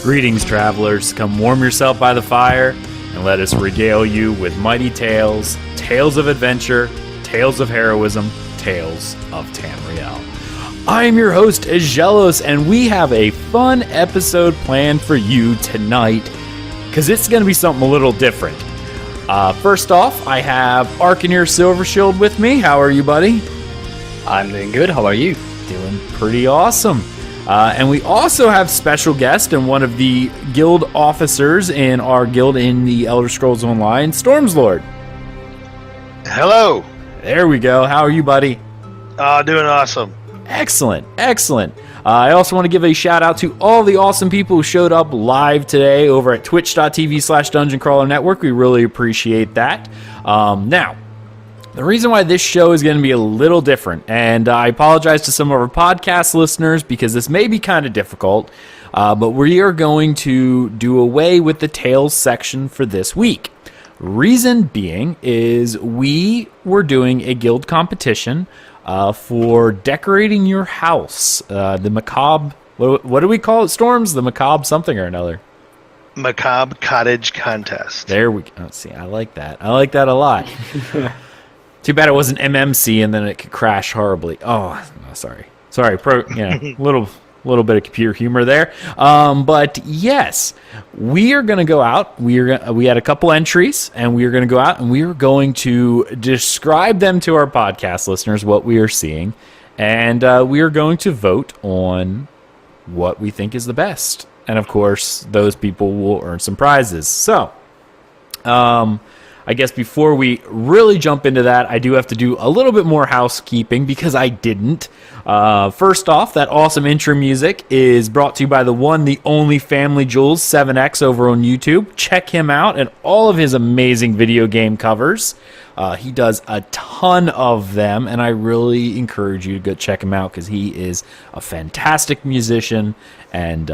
Greetings, travelers. Come warm yourself by the fire and let us regale you with mighty tales, tales of adventure, tales of heroism, tales of Tamriel. I am your host, Aggelos, and we have a fun episode planned for you tonight because it's going to be something a little different. First off, I have Arkhaniir Silvershield with me. How are you, buddy? I'm doing good. How are you? Doing pretty awesome. And we also have special guest and one of the guild officers in our guild in the Elder Scrolls Online, Stormslord. Hello. There we go. How are you, buddy? Doing awesome. Excellent, excellent. I also want to give a shout out to all the awesome people who showed up live today over at twitch.tv/dungeoncrawler network. We really appreciate that. Now, the reason why this show is going to be a little different, and I apologize to some of our podcast listeners because this may be kind of difficult, but we are going to do away with the Tales section for this week. Reason being is we were doing a guild competition for decorating your house. The Macabre, what do we call it, Storms? The Macabre something or another. Macabre Cottage Contest. There we go. See, I like that. I like that a lot. Too bad it wasn't MMC and then it could crash horribly. Oh, no, sorry. Little bit of computer humor there. But yes, we are going to go out. We had a couple entries, and we are going to go out and we are going to describe them to our podcast listeners, what we are seeing, and we are going to vote on what we think is the best. And of course, those people will earn some prizes. So, I guess before we really jump into that, I do have to do a little bit more housekeeping because I didn't. First off, that awesome intro music is brought to you by the one, the only Family Jules 7X over on YouTube. Check him out and all of his amazing video game covers. He does a ton of them, and I really encourage you to go check him out because he is a fantastic musician, and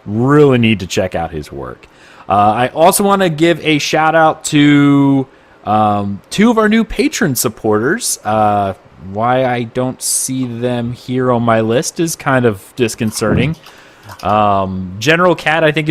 really need to check out his work. I also want to give a shout out to two of our new patron supporters. Why I don't see them here on my list is kind of disconcerting. General Cat, I think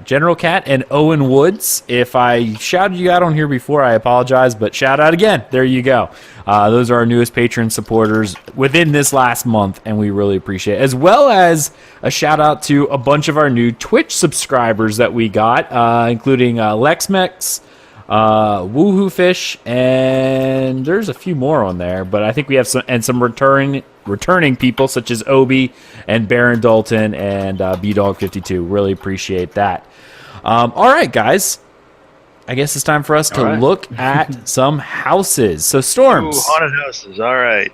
General Cat and Owen Woods. If I shouted you out on here before, I apologize, but shout out again. There you go. Those are our newest patron supporters within this last month, and we really appreciate it. As well as a shout out to a bunch of our new Twitch subscribers that we got, including LexMex, Woohoo Fish, and there's a few more on there, but I think we have some returning people such as Obi and Baron Dalton and BDog52. Really appreciate that. All right, guys. I guess it's time for us to look at some houses. So, Storms. Ooh, haunted houses. All right.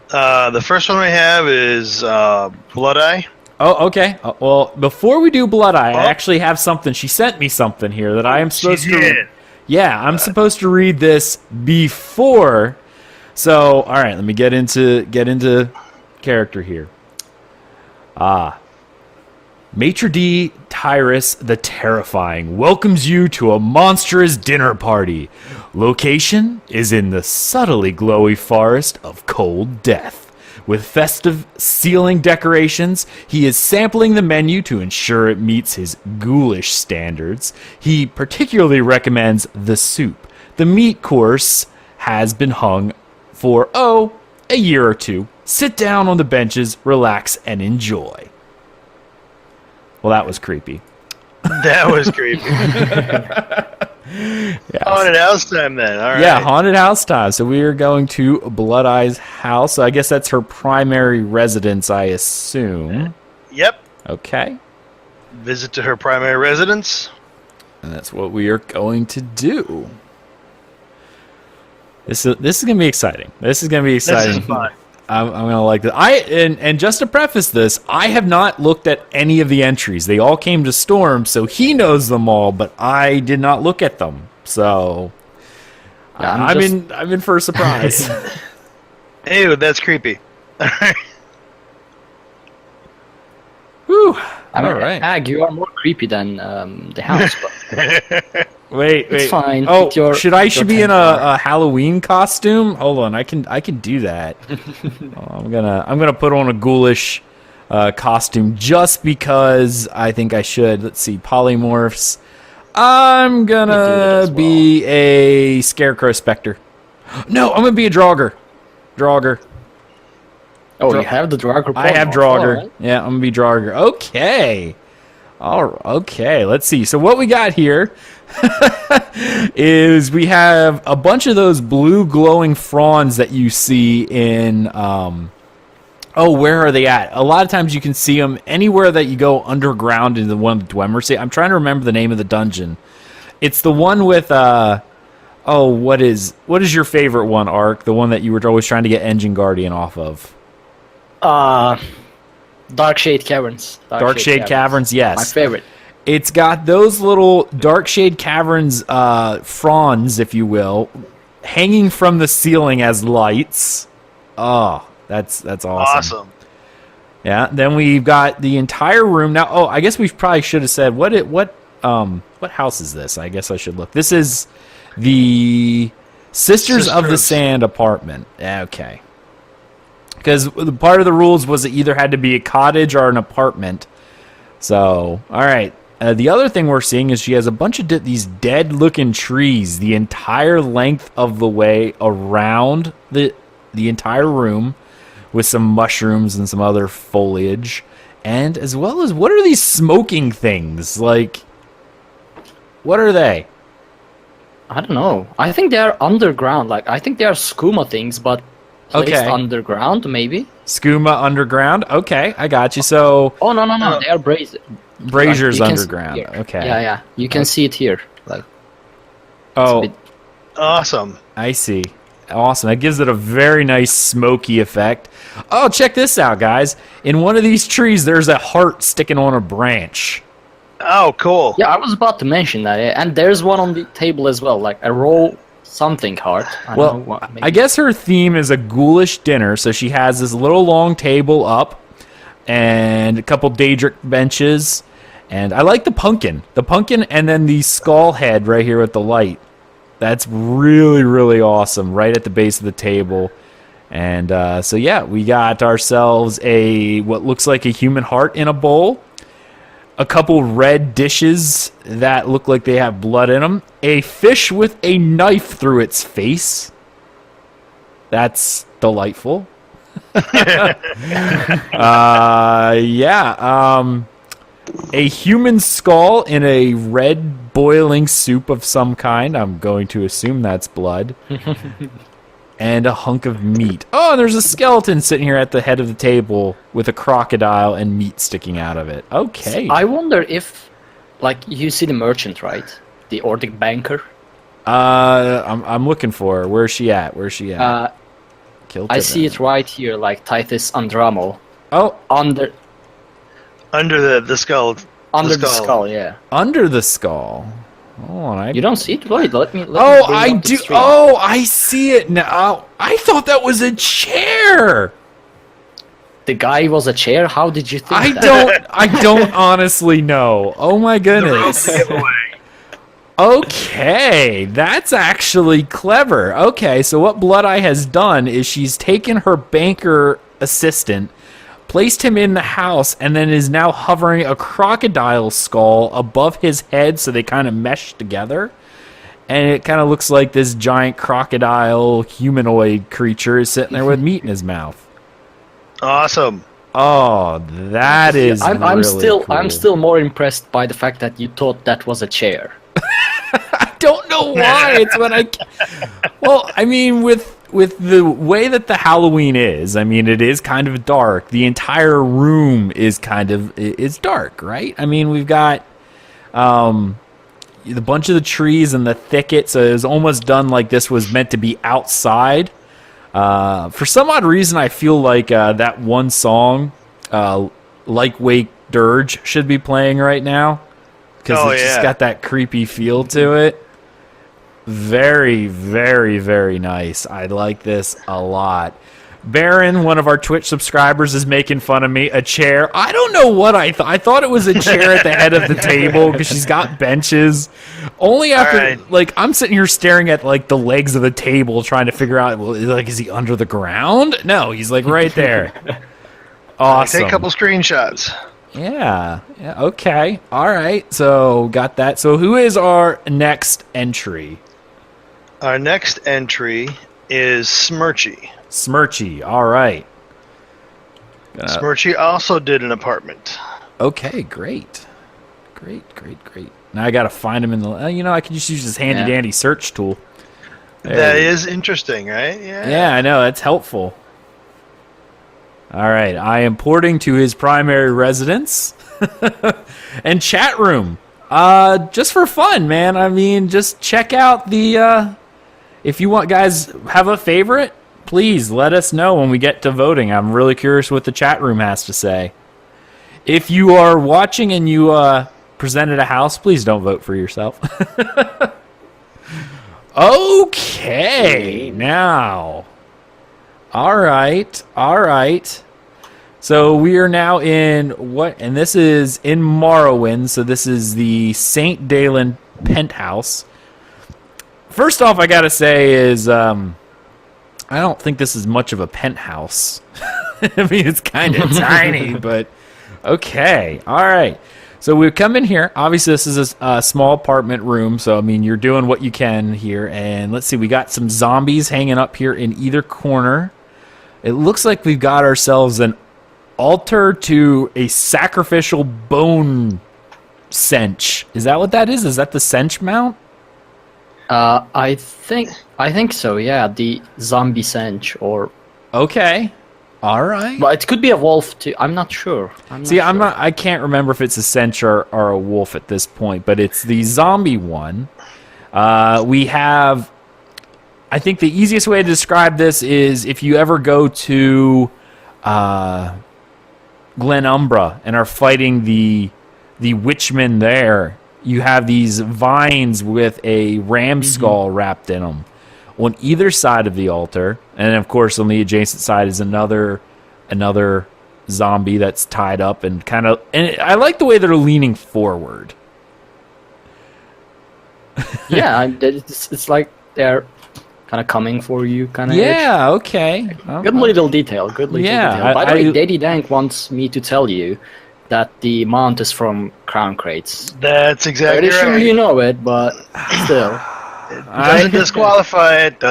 The first one we have is Blood Eye. Oh, okay. Well, before we do Blood Eye, I actually have something. She sent me something here that I am supposed to. Yeah, I'm supposed to read this before. So, all right, let me get into character here. Maitre D. Tyrus the Terrifying welcomes you to a monstrous dinner party. Location is in the subtly glowy forest of Cold Death. With festive ceiling decorations, he is sampling the menu to ensure it meets his ghoulish standards. He particularly recommends the soup. The meat course has been hung for, a year or two. Sit down on the benches, relax, and enjoy. Well, that was creepy. That was creepy. Yes. Haunted house time then. All right. Yeah, haunted house time. So we are going to Blood Eye's house. So I guess that's her primary residence, I assume. Yep. Okay. Visit to her primary residence. And that's what we are going to do. This is going to be exciting. This is This is fun. I'm going to like this. And just to preface this, I have not looked at any of the entries. They all came to Storm, so he knows them all, but I did not look at them. So I'm in for a surprise. Ew, that's creepy. Whew. I mean, all right. Ag, you are more creepy than the house. But Wait. it's fine. Oh, Your should be in temper. a Halloween costume? Hold on, I can do that. I'm gonna put on a ghoulish costume just because I think I should. Let's see, polymorphs. I'm gonna be a Scarecrow Spectre. No, I'm gonna be a Draugr. Oh, you have the Draugr. I have polymorph. Draugr. Alright. Yeah, I'm gonna be Draugr. Okay. Okay, let's see. So what we got here is we have a bunch of those blue glowing fronds that you see in where are they at? A lot of times you can see them anywhere that you go underground in the one of the Dwemer. See, I'm trying to remember the name of the dungeon. It's the one with what is your favorite one, Ark? The one that you were always trying to get Engine Guardian off of. Darkshade Caverns. Darkshade Caverns, yes. My favorite. It's got those little Darkshade Caverns fronds, if you will, hanging from the ceiling as lights. Oh, that's awesome. Yeah. Then we've got the entire room now. Oh, I guess we probably should have said what house is this? I guess I should look. This is the Sisters of the Sand apartment. Okay. Because part of the rules was it either had to be a cottage or an apartment. So, all right. The other thing we're seeing is she has a bunch of these dead-looking trees the entire length of the way around the entire room, with some mushrooms and some other foliage, and as well as what are these smoking things? Like, what are they? I don't know. I think they are underground. Like, I think they are skooma things, but placed underground, maybe. Skooma underground? Okay, I got you. So. Oh, no. They are braziers like, underground. Okay. Yeah. You can see it here. Like. Oh. Awesome. I see. Awesome. That gives it a very nice smoky effect. Oh, check this out, guys. In one of these trees, there's a heart sticking on a branch. Oh, cool. Yeah, I was about to mention that. Yeah. And there's one on the table as well, like a roll something heart. I guess her theme is a ghoulish dinner, so she has this little long table up and a couple Daedric benches. And I like the pumpkin. And then the skull head right here with the light. That's really, really awesome, right at the base of the table. And so, yeah, we got ourselves what looks like a human heart in a bowl, a couple red dishes that look like they have blood in them, a fish with a knife through its face. That's delightful. A human skull in a red boiling soup of some kind. I'm going to assume that's blood. And a hunk of meat. Oh, and there's a skeleton sitting here at the head of the table with a crocodile and meat sticking out of it. Okay. I wonder if, like, you see the merchant, right? Or the banker? I'm looking for her. Where's she at? I see it right here, like Titus Andramo. Oh. Under the skull. Under the skull, yeah. Under the skull. Oh, you don't see it? Wait, let me I do. Oh, I see it now. I thought that was a chair. The guy was a chair? How did you think that? I don't honestly know. Oh my goodness. Okay, that's actually clever. Okay, so what Blood Eye has done is she's taken her banker assistant, placed him in the house, and then is now hovering a crocodile skull above his head so they kind of mesh together. And it kind of looks like this giant crocodile humanoid creature is sitting there with meat in his mouth. Awesome. Oh, that is I'm really cool. still more impressed by the fact that you thought that was a chair. I don't know why. It's when I... Well, I mean, with the way that the Halloween is, I mean, it is kind of dark. The entire room is dark, right? I mean, we've got the bunch of the trees and the thicket, so it was almost done like this was meant to be outside. For some odd reason, I feel like that one song, Like Wake Dirge, should be playing right now. Because it's just got that creepy feel to it. Very, very, very nice. I like this a lot. Baron, one of our Twitch subscribers, is making fun of me. A chair. I don't know what I thought. I thought it was a chair at the head of the table because she's got benches. Only after, like, I'm sitting here staring at, like, the legs of the table trying to figure out, well, like, is he under the ground? No, he's, like, right there. Awesome. Take a couple screenshots. Yeah. Okay. All right. So got that. So who is our next entry? Our next entry is Smirchy. Smirchy. All right. Smirchy also did an apartment. Okay. Great. Now I got to find him in the. I can just use this handy dandy search tool. That is interesting, right? Yeah, I know. That's helpful. All right, I am porting to his primary residence and chat room. Just for fun, man. I mean, just check out the. If you want, guys, have a favorite, please let us know when we get to voting. I'm really curious what the chat room has to say. If you are watching and you presented a house, please don't vote for yourself. Okay, now. All right. So we are now in what? And this is in Morrowind. So this is the St. Dalen penthouse. First off, I gotta say is I don't think this is much of a penthouse. I mean, it's kind of tiny, but okay. All right. So we come in here. Obviously, this is a small apartment room. So, I mean, you're doing what you can here. And let's see. We got some zombies hanging up here in either corner. It looks like we've got ourselves an altar to a sacrificial bone cinch. Is that what that is? Is that the cinch mount? I think so. Yeah, the zombie cinch or. Okay. All right. But it could be a wolf too. I'm not sure. I can't remember if it's a cinch or a wolf at this point, but it's the zombie one. We have. I think the easiest way to describe this is if you ever go to Glenumbra and are fighting the witchmen there, you have these vines with a ram skull wrapped in them on either side of the altar, and then of course on the adjacent side is another zombie that's tied up and I like the way they're leaning forward. Yeah, it's like they're kind of coming for you, kind of. Yeah, okay. Good little detail. By the way, Daddy Dank wants me to tell you that the mount is from Crown Crates. That's exactly Pretty right. sure you know it, but still. Doesn't disqualify it.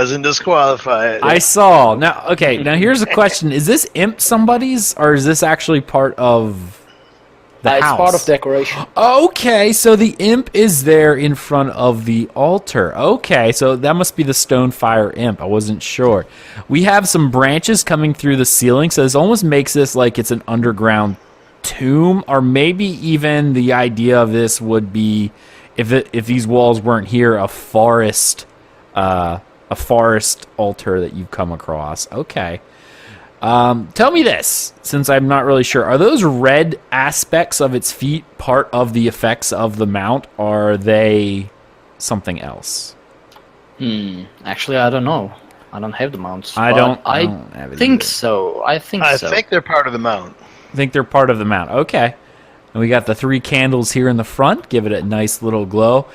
I saw. Now here's a question. Is this imp somebody's, or is this actually part of the house? It's part of decoration. Okay, so the imp is there in front of the altar. Okay, so that must be the Stonefire imp. I wasn't sure. We have some branches coming through the ceiling, so this almost makes this like it's an underground tomb, or maybe even the idea of this would be if these walls weren't here, a forest altar that you've come across. Okay. Tell me this, since I'm not really sure. Are those red aspects of its feet part of the effects of the mount, or are they something else? Actually, I don't know. I don't have the mounts. I don't have it think either. so. I think they're part of the mount. I think they're part of the mount. Okay. And we got the 3 candles here in the front. Give it a nice little glow.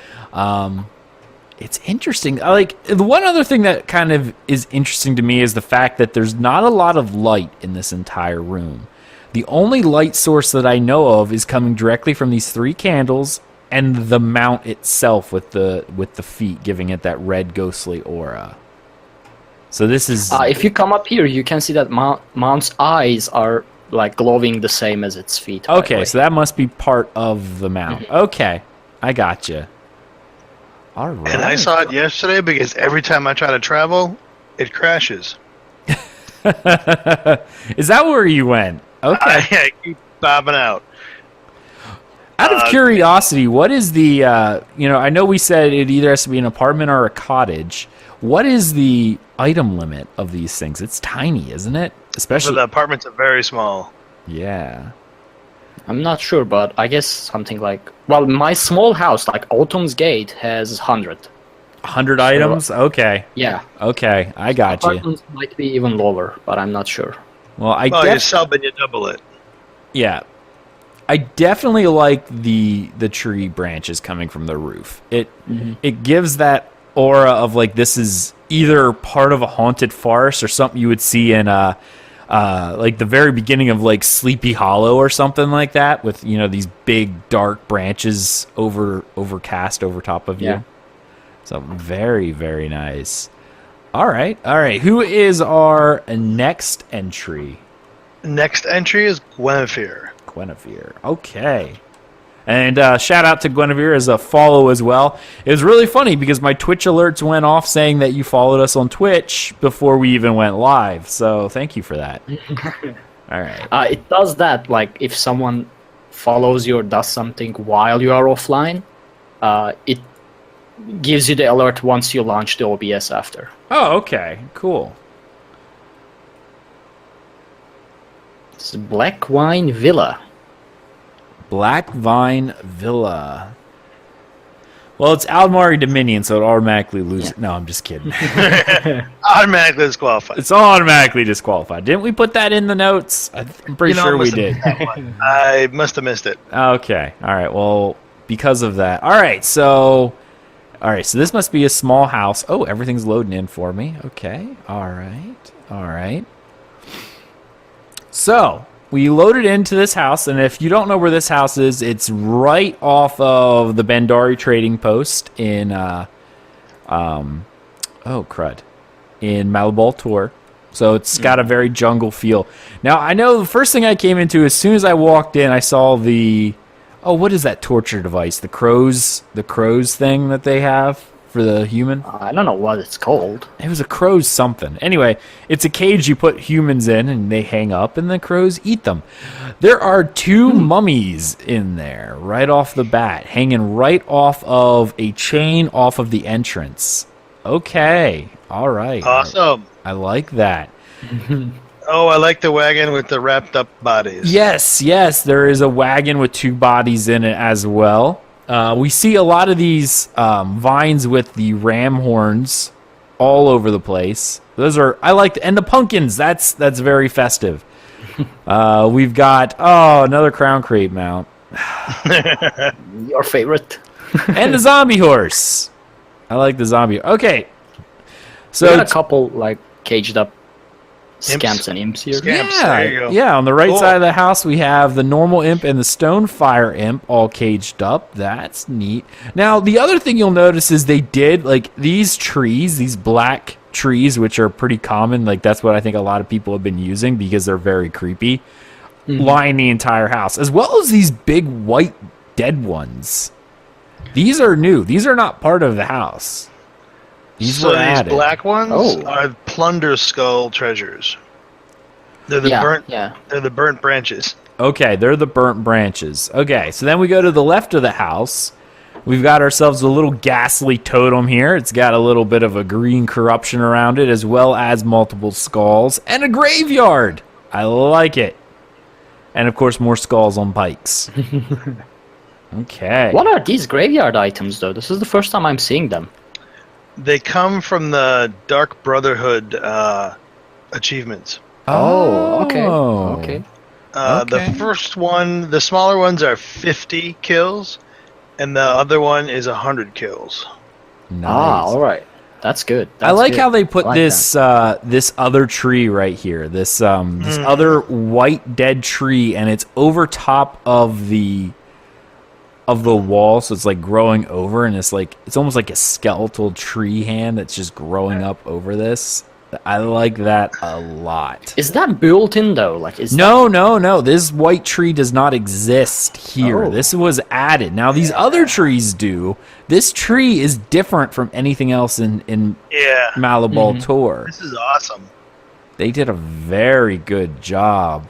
It's interesting. The one other thing that kind of is interesting to me is the fact that there's not a lot of light in this entire room. The only light source that I know of is coming directly from these 3 candles and the mount itself with the feet, giving it that red ghostly aura. So this is... if you come up here, you can see that Mount's eyes are like glowing the same as its feet. Okay, so that must be part of the mount. Okay, I gotcha. All right. And I saw it yesterday because every time I try to travel, it crashes. Is that where you went? Okay. I keep bobbing out. Out of curiosity, what is the, I know we said it either has to be an apartment or a cottage. What is the item limit of these things? It's tiny, isn't it? Especially the apartments are very small. Yeah. I'm not sure, but I guess something like... Well, my small house, like Autumn's Gate, has 100. 100 items? Okay. Yeah. Okay, I got you. Apartments might be even lower, but I'm not sure. Well, you sub and you double it. Yeah. I definitely like the tree branches coming from the roof. It gives that aura of like this is either part of a haunted forest or something you would see in like the very beginning of like Sleepy Hollow or something like that, with these big dark branches overcast over top of you. So very, very nice. All right. Who is our next entry? Next entry is Guinevere. Okay. And shout out to Guinevere as a follow as well. It was really funny because my Twitch alerts went off saying that you followed us on Twitch before we even went live. So thank you for that. All right. It does that, like, if someone follows you or does something while you are offline, it gives you the alert once you launch the OBS after. Oh, okay. Cool. It's Black Wine Villa. Black Vine Villa. Well, it's Aldmari Dominion, so it automatically loses. No, I'm just kidding. Automatically disqualified. It's automatically disqualified. Didn't we put that in the notes? I'm pretty sure we did. I must have missed it. Okay. All right. Well, because of that. All right. So this must be a small house. Oh, everything's loading in for me. Okay. All right. So we loaded into this house, and if you don't know where this house is, it's right off of the Bandari Trading Post in, in Malabal Tour. So it's got a very jungle feel. Now, I know the first thing I came into, as soon as I walked in, I saw what is that torture device? The crows thing that they have for the human? I don't know what it's called. It was a crow's something. Anyway, it's a cage you put humans in, and they hang up, and the crows eat them. There are two mummies in there right off the bat, hanging right off of a chain off of the entrance. Okay. All right. Awesome. I like that. Oh, I like the wagon with the wrapped up bodies. Yes. There is a wagon with two bodies in it as well. We see a lot of these vines with the ram horns all over the place. And the pumpkins. That's very festive. We've got another crown crate mount. Your favorite. And the zombie horse. I like the zombie. Okay. So we got a couple like caged up scamps and imps here. Scamps, there you go. Yeah, on the right side of the house we have the normal imp and the Stonefire imp all caged up. That's neat. Now, the other thing you'll notice is they did, like, these trees, these black trees, which are pretty common, like that's what I think a lot of people have been using because they're very creepy, line the entire house, as well as these big white dead ones. These are new. These are not part of the house. These black ones are plunder skull treasures. They're the They're the burnt branches. Okay, they're the burnt branches. Okay, so then we go to the left of the house. We've got ourselves a little ghastly totem here. It's got a little bit of a green corruption around it, as well as multiple skulls and a graveyard. I like it. And of course, more skulls on pikes. Okay. What are these graveyard items, though? This is the first time I'm seeing them. They come from the Dark Brotherhood achievements. Okay. The first one, the smaller ones are 50 kills, and the other one is 100 kills. Nice. All right. That's good. I like how they put this this other tree right here. This other white dead tree, and it's over top of the wall, so it's like growing over, and it's almost like a skeletal tree hand that's just growing up over this. I like that a lot. Is that built in though? No. This white tree does not exist here. This was added. Now these other trees do. This tree is different from anything else in Malabal Tour. This is awesome. They did a very good job.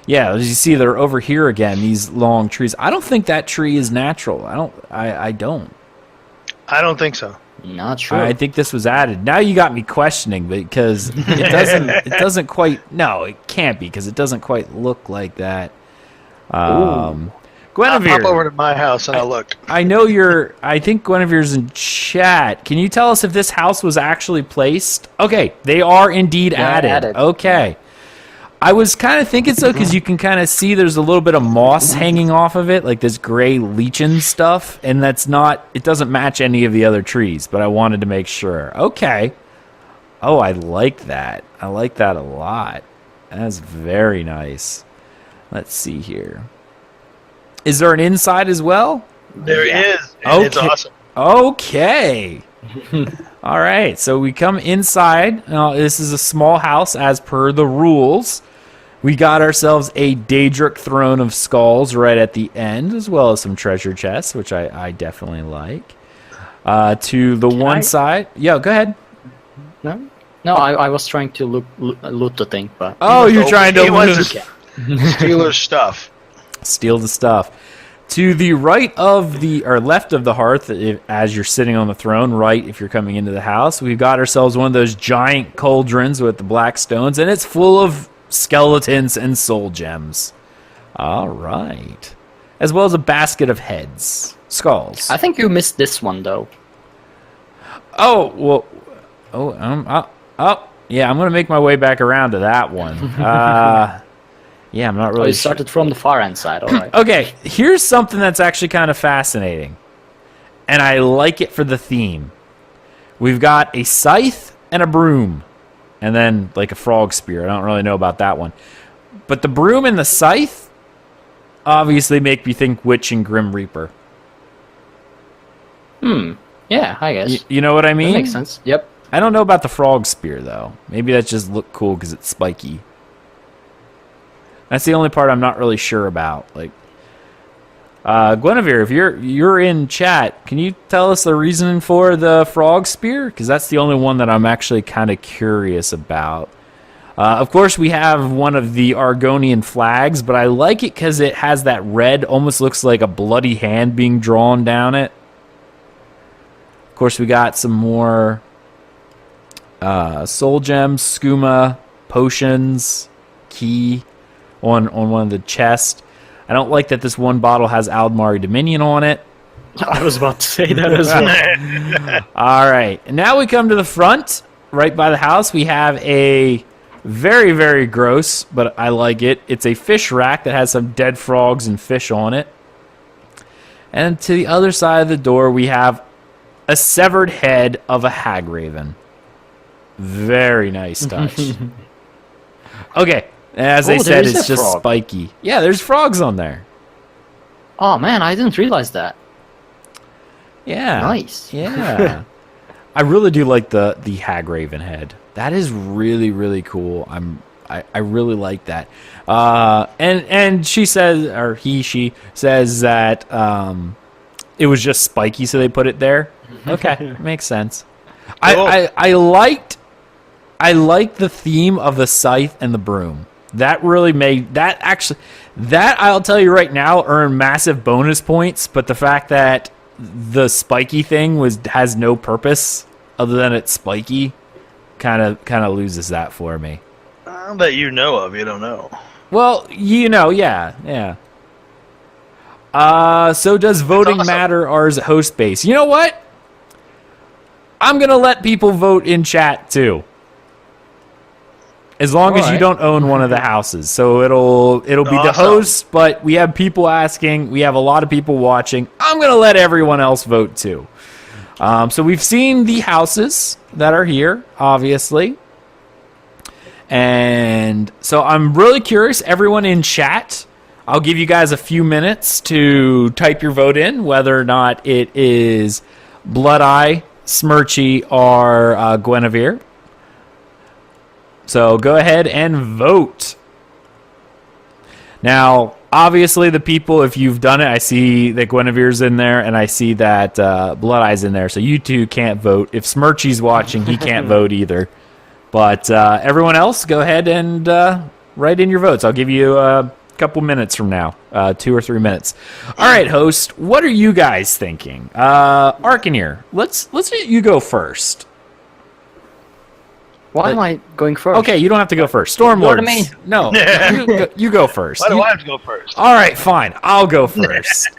Yeah, as you see, they're over here again, these long trees. I don't think that tree is natural. I don't. I don't think so. Not sure. I think this was added. Now you got me questioning because it doesn't quite. No, it can't be because it doesn't quite look like that. Guinevere, I'll pop over to my house and I'll look. I know I think Guinevere's in chat. Can you tell us if this house was actually placed? Okay, they are indeed added. Okay. I was kind of thinking so because you can kind of see there's a little bit of moss hanging off of it, like this gray lichen stuff, and it doesn't match any of the other trees, but I wanted to make sure. Okay. Oh, I like that. I like that a lot. That's very nice. Let's see here. Is there an inside as well? There is. And Okay. It's awesome. Okay. All right. So we come inside. Now, this is a small house as per the rules. We got ourselves a Daedric Throne of Skulls right at the end, as well as some treasure chests, which I definitely like. To the one side. Yo, go ahead. No, I was trying to loot the thing, but... Oh, you're trying to He wants loot. to steal her stuff. Steal the stuff. To the right of the, or left of the hearth, as you're sitting on the throne, right if you're coming into the house, we've got ourselves one of those giant cauldrons with the black stones, and it's full of skeletons and soul gems. All right. As well as a basket of heads. Skulls. I think you missed this one, though. Oh, well. Yeah, I'm going to make my way back around to that one. Yeah, I'm not really You started from the far end side, alright. Okay, here's something that's actually kind of fascinating. And I like it for the theme. We've got a scythe and a broom. And then, like, a frog spear. I don't really know about that one. But the broom and the scythe obviously make me think Witch and Grim Reaper. Yeah, I guess. You know what I mean? That makes sense. Yep. I don't know about the frog spear, though. Maybe that just looked cool because it's spiky. That's the only part I'm not really sure about. Like, Guinevere, if you're in chat, can you tell us the reason for the frog spear? Because that's the only one that I'm actually kind of curious about. Of course, we have one of the Argonian flags, but I like it because it has that red, almost looks like a bloody hand being drawn down it. Of course, we got some more soul gems, skooma, potions, key on one of the chests. I don't like that this one bottle has Aldmari Dominion on it. I was about to say that as well. All right. And now we come to the front, right by the house. We have a very, very gross, but I like it. It's a fish rack that has some dead frogs and fish on it. And to the other side of the door, we have a severed head of a hag raven. Very nice touch. Okay. As I said, it's just frog. spiky. Yeah, there's frogs on there. Oh man, I didn't realize that. Yeah. Nice. Yeah. I really do like the hag raven head. That is really, really cool. I really like that. And she says, or she says that it was just spiky, so they put it there. Okay, makes sense. Cool. I liked the theme of the scythe and the broom. That really made that I'll tell you right now earned massive bonus points, but the fact that the spiky thing has no purpose other than it's spiky kind of loses that for me. That you know of, you don't know. Well, yeah. So does voting awesome. matter, or is it host base? You know what? I'm gonna let people vote in chat too. As long as you don't own one of the houses. So it'll be the Awesome. host, but we have people asking. We have a lot of people watching. I'm going to let everyone else vote too. So we've seen the houses that are here, obviously. And so I'm really curious, everyone in chat, I'll give you guys a few minutes to type your vote in, whether or not it is Blood-Eye, Smirchy, or Guinevere. So go ahead and vote. Now, obviously, the people, if you've done it, I see that Guinevere's in there, and I see that Blood-Eye's in there. So you two can't vote. If Smirchy's watching, he can't vote either. But everyone else, go ahead and write in your votes. I'll give you a couple minutes from now, 2 or 3 minutes. All right, host, what are you guys thinking? Arkhaniir, let's you go first. Why am I going first? Okay, you don't have to go first. Stormlords. No, you go first. Why do I have to go first? All right, fine. I'll go first.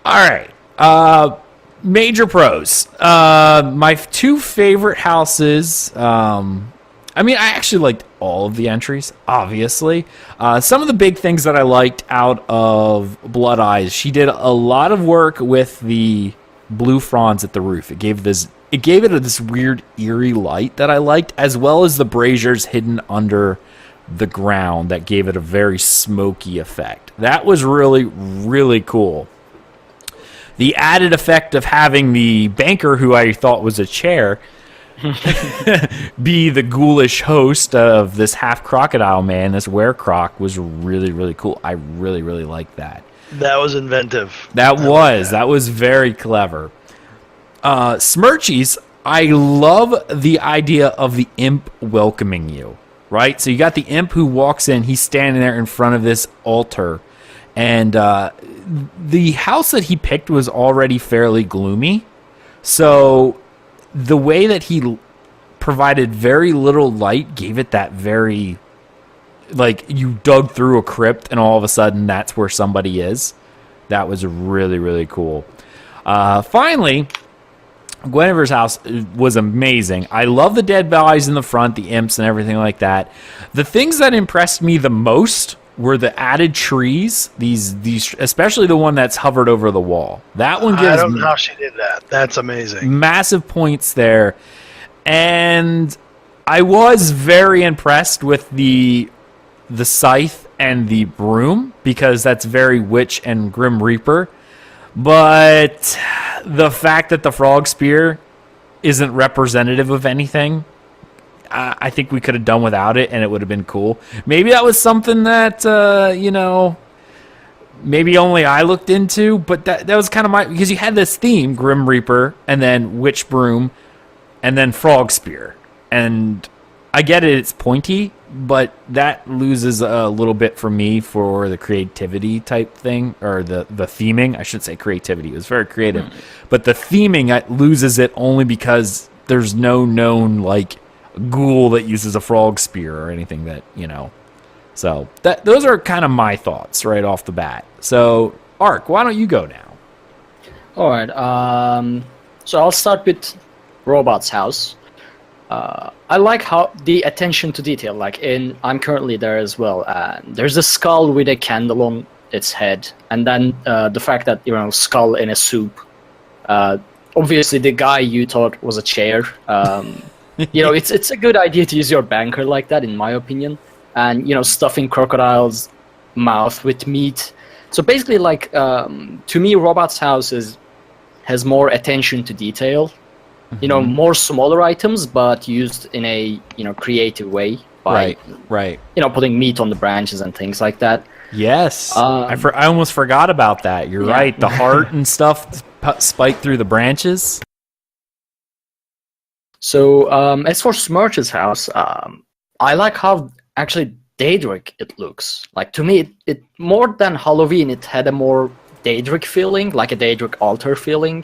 All right. Major pros. My two favorite houses. I actually liked all of the entries, obviously. Some of the big things that I liked out of Blood Eyes, she did a lot of work with the blue fronds at the roof. It gave it this weird eerie light that I liked, as well as the braziers hidden under the ground that gave it a very smoky effect. That was really, really cool. The added effect of having the banker, who I thought was a chair, be the ghoulish host of this half crocodile man, this were-croc, was really, really cool. I really, really liked that. That was inventive. That was very clever. Smirchies, I love the idea of the imp welcoming you, right? So you got the imp who walks in, he's standing there in front of this altar, and the house that he picked was already fairly gloomy, so the way that he provided very little light gave it that very, like, you dug through a crypt and all of a sudden that's where somebody is. That was really, really cool. Finally, Guinevere's house was amazing. I love the dead bodies in the front, the imps and everything like that. The things that impressed me the most were the added trees, these especially the one that's hovered over the wall. That one gives I don't know how she did that. That's amazing. Massive points there. And I was very impressed with the scythe and the broom, because that's very witch and grim reaper. But the fact that the frog spear isn't representative of anything, I think we could have done without it and it would have been cool. Maybe that was something that, maybe only I looked into, but that was kind of because you had this theme, Grim Reaper, and then Witch Broom, and then Frog Spear. And I get it, it's pointy, but that loses a little bit for me for the creativity type thing, or the theming. I should say creativity. It was very creative. But the theming loses it only because there's no known, ghoul that uses a frog spear or anything that, So those are kind of my thoughts right off the bat. So, Ark, why don't you go now? All right. So I'll start with Robot's house. I like how the attention to detail. I'm currently there as well. There's a skull with a candle on its head, and then the fact that skull in a soup. Obviously, the guy you thought was a chair. It's a good idea to use your banker like that, in my opinion. And stuffing crocodile's mouth with meat. So basically, to me, Robot's house has more attention to detail. Mm-hmm. More smaller items, but used in a creative way by right. Putting meat on the branches and things like that. Yes, I almost forgot about that. You're right. The heart and stuff spiked through the branches. So as for Smirch's house, I like how actually Daedric it looks. To me, it more than Halloween, it had a more Daedric feeling, like a Daedric altar feeling.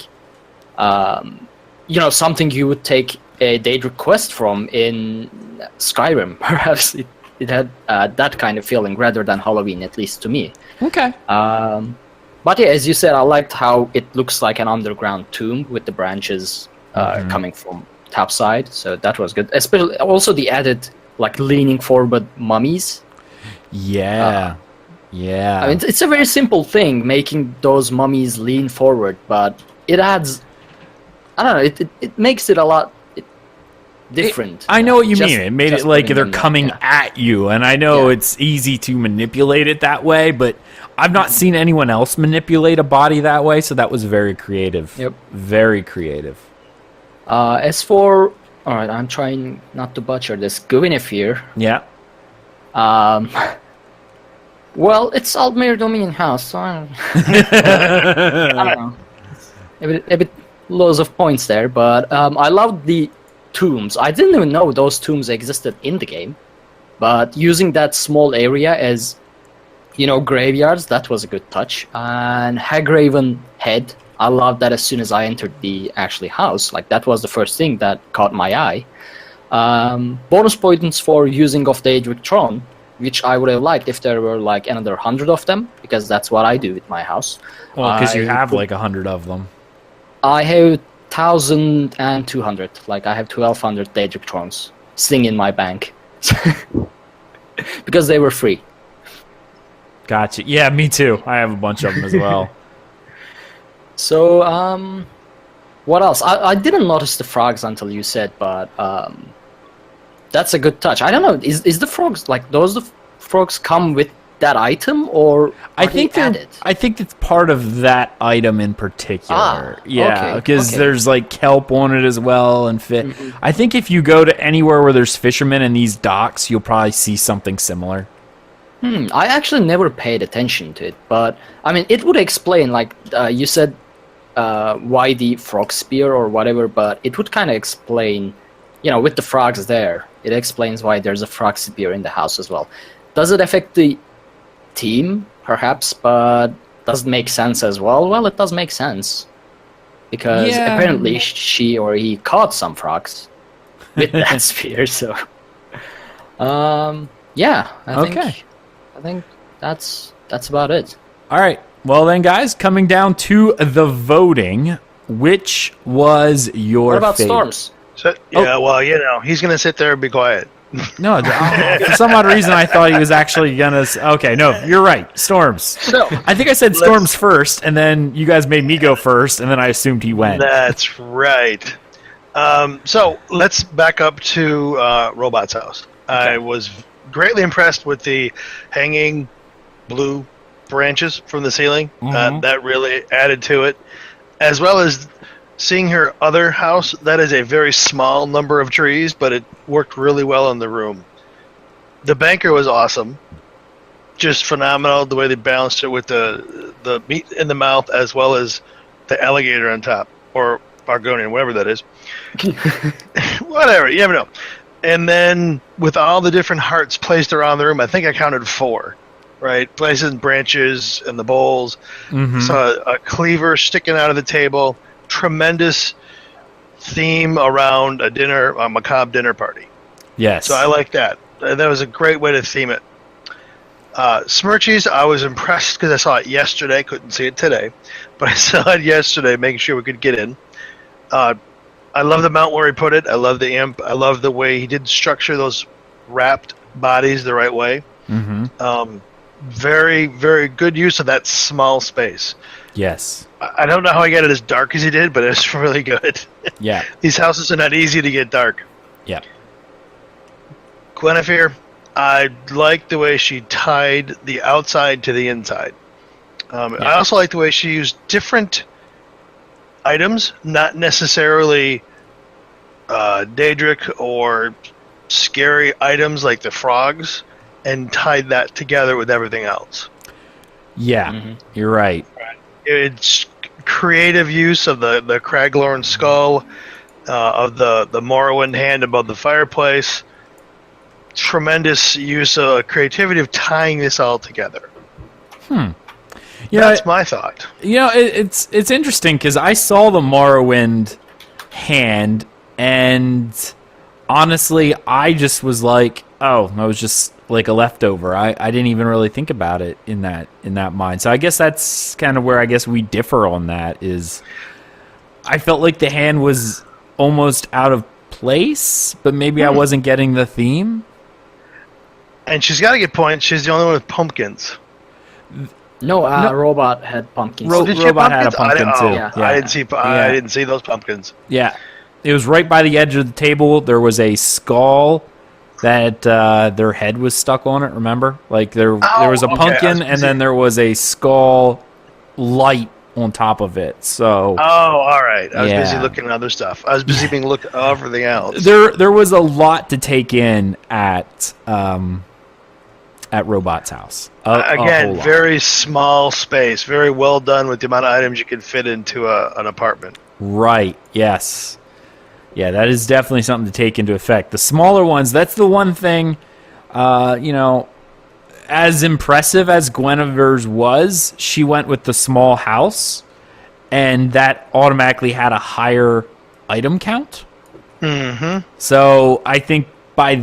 Something you would take a Daedric quest from in Skyrim. Perhaps it had that kind of feeling rather than Halloween, at least to me. Okay. But yeah, as you said, I liked how it looks like an underground tomb with the branches coming from top side. So that was good. Especially also the added leaning forward mummies. Yeah. I mean, it's a very simple thing, making those mummies lean forward, but it adds. I don't know. It makes it a lot different. I know what you mean. It made it like they're coming at you, and I know it's easy to manipulate it that way, but I've not seen anyone else manipulate a body that way, so that was very creative. Yep. Very creative. As for... Alright, I'm trying not to butcher this. Guinevere. Yeah. Well, it's Aldmere Dominion House, so I don't know. A bit loads of points there, but I love the tombs. I didn't even know those tombs existed in the game, but using that small area as, graveyards, that was a good touch. And Hagraven head, I loved that as soon as I entered the house. That was the first thing that caught my eye. Bonus points for using of the Daedric Throne, which I would have liked if there were another 100 of them, because that's what I do with my house. Well, because you have 100 of them. I have 1,200. I have 1,200 Daedric Thrones sitting in my bank. Because they were free. Gotcha. Yeah, me too. I have a bunch of them as well. So, what else? I didn't notice the frogs until you said, but That's a good touch. I don't know. Is the frogs like those? The frogs come with that item, or I think it's part of that item in particular. Yeah, because there's like kelp on it as well and fish. Mm-hmm. I think if you go to anywhere where there's fishermen in these docks, you'll probably see something similar. I actually never paid attention to it, but I mean, it would explain, like you said, why the frog spear or whatever. But it would kind of explain, with the frogs there, it explains why there's a frog spear in the house as well. Does it affect the team, perhaps, but does it make sense as well? Well, it does make sense because apparently she or he caught some frogs with that spear. So, I think that's about it. All right. Well, then, guys, coming down to the voting, which was your What about favorite? Storms? So, he's going to sit there and be quiet. No, for some odd reason, I thought he was actually going to... Okay, no, you're right. Storms. So, I think I said Storms first, and then you guys made me go first, and then I assumed he went. That's right. So, let's back up to Robot's house. Okay. I was greatly impressed with the hanging blue branches from the ceiling. Mm-hmm. That really added to it, as well as seeing her other house. That is a very small number of trees, but it worked really well in the room. The banker was awesome, just phenomenal the way they balanced it with the meat in the mouth as well as the alligator on top, or Arkhaniir, whatever that is. Whatever, you never know. And then with all the different hearts placed around the room, I think I counted 4, right? Places and branches and the bowls. Mm-hmm. So a cleaver sticking out of the table. Tremendous theme around a macabre dinner party. Yes. So I like that. That was a great way to theme it. Smirchies, I was impressed because I saw it yesterday. Couldn't see it today, but I saw it yesterday, making sure we could get in. I love the mount where he put it. I love the imp. I love the way he did structure those wrapped bodies the right way. Mm-hmm. Very, very good use of that small space. Yes. I don't know how he got it as dark as he did, but it's really good. Yeah. These houses are not easy to get dark. Yeah. Guinevere, I like the way she tied the outside to the inside. I also like the way she used different items, not necessarily Daedric or scary items like the frogs, and tied that together with everything else. Yeah, You're right. It's creative use of the Craglorn skull, of the Morrowind hand above the fireplace. Tremendous use of creativity of tying this all together. That's my thought. It's interesting because I saw the Morrowind hand, and honestly, I just was like, oh, that was just like a leftover. I didn't even really think about it in that mind. So I guess that's kind of where I guess we differ on that. Is I felt like the hand was almost out of place, but maybe I wasn't getting the theme. And she's got to get points. She's the only one with pumpkins. No, Robot had pumpkins. Robot had a pumpkin too. Yeah. I didn't see those pumpkins. Yeah, it was right by the edge of the table. There was a skull that their head was stuck on it. Remember, like there was a pumpkin, and then there was a skull light on top of it. So. Oh, all right. I was busy looking at other stuff. I was busy being looking at everything else. There was a lot to take in at Robot's house. Again, very small space, very well done with the amount of items you can fit into an apartment. Right. Yes. Yeah, that is definitely something to take into effect. The smaller ones, that's the one thing, as impressive as Guinevere's was, she went with the small house, and that automatically had a higher item count. Mm-hmm. So I think by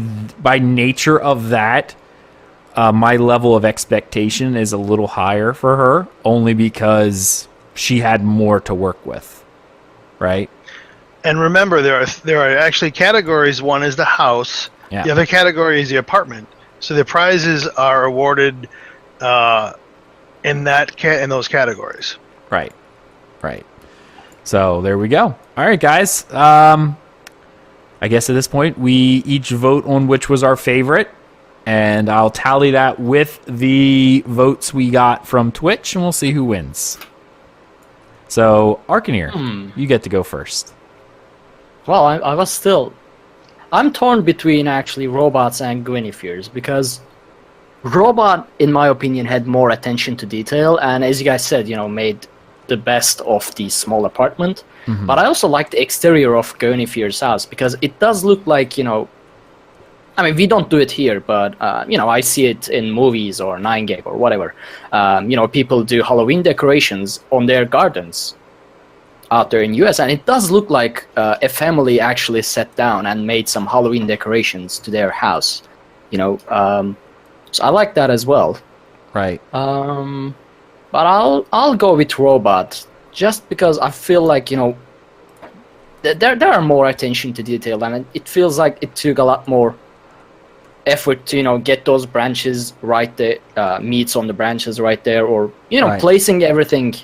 nature of that, my level of expectation is a little higher for her, only because she had more to work with, right? And remember, there are actually categories. One is the house. Yeah. The other category is the apartment. So the prizes are awarded in those categories. Right. So there we go. All right, guys. I guess at this point, we each vote on which was our favorite. And I'll tally that with the votes we got from Twitch, and we'll see who wins. So, Arkhaniir, you get to go first. Well, I'm torn between actually robots and Guinevere's, because robot, in my opinion, had more attention to detail, and as you guys said, made the best of the small apartment. Mm-hmm. But I also like the exterior of Guinevere's house, because it does look like, I mean, we don't do it here, but, I see it in movies or 9gag or whatever. People do Halloween decorations on their gardens out there in US, and it does look like a family actually sat down and made some Halloween decorations to their house. So I like that as well. Right. But I'll go with robot, just because I feel like, there are more attention to detail, and it feels like it took a lot more effort to get those branches right there, meats on the branches right there, or right. placing everything,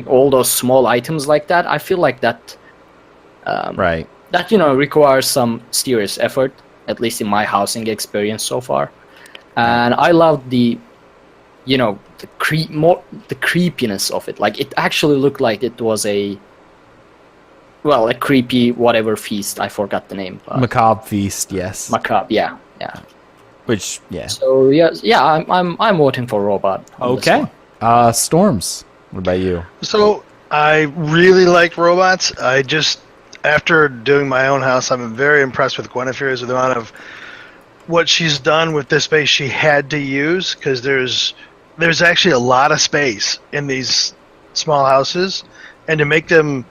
all those small items like that. I feel like that right, that requires some serious effort, at least in my housing experience so far. And I love the creepiness of it. Like, it actually looked like it was a creepy whatever feast. I forgot the name. Macabre feast, yes. Macabre, yeah. Which, yeah. So yeah, I'm voting for robot. Okay. Storms. What about you? So I really like robots. After doing my own house, I'm very impressed with Guinevere's, with the amount of what she's done with this space she had to use, because there's actually a lot of space in these small houses, and to make them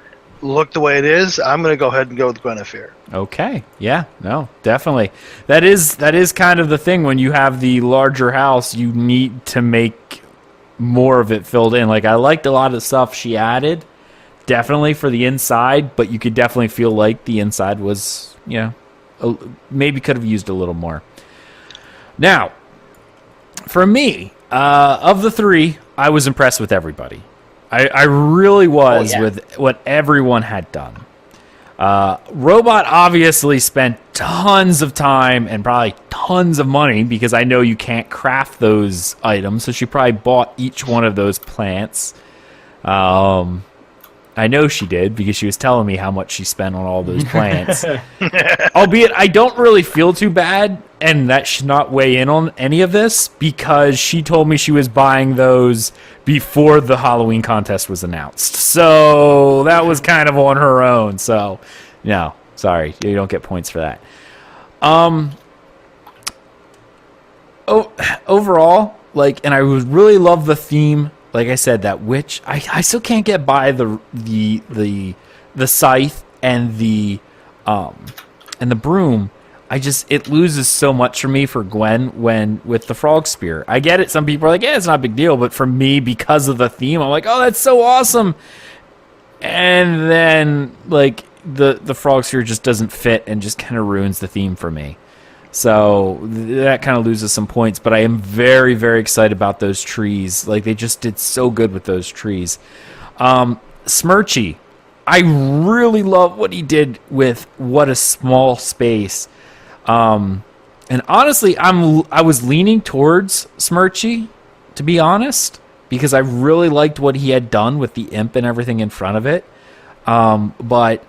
look the way it is, I'm going to go ahead and go with Guinevere. Okay. Yeah. No, definitely. That is kind of the thing. When you have the larger house, you need to make more of it filled in. Like, I liked a lot of the stuff she added, definitely for the inside, but you could definitely feel like the inside was, maybe could have used a little more. Now, for me, of the three, I was impressed with everybody. I really was with what everyone had done. Robot obviously spent tons of time and probably tons of money, because I know you can't craft those items, so she probably bought each one of those plants. I know she did, because she was telling me how much she spent on all those plants. Albeit, I don't really feel too bad, and that should not weigh in on any of this, because she told me she was buying those before the Halloween contest was announced. So that was kind of on her own. So, no, sorry, you don't get points for that. Overall, and I really love the theme. Like I said, that witch, I still can't get by the scythe and the broom. It loses so much for me for Gwen with the frog spear. I get it. Some people are like, yeah, it's not a big deal. But for me, because of the theme, I'm like, oh, that's so awesome. And then the frog spear just doesn't fit and just kind of ruins the theme for me. So that kind of loses some points, but I am very, very excited about those trees. They just did so good with those trees. Smirchy, I really love what he did with what a small space. And honestly, I was leaning towards Smirchy, to be honest, because I really liked what he had done with the imp and everything in front of it. But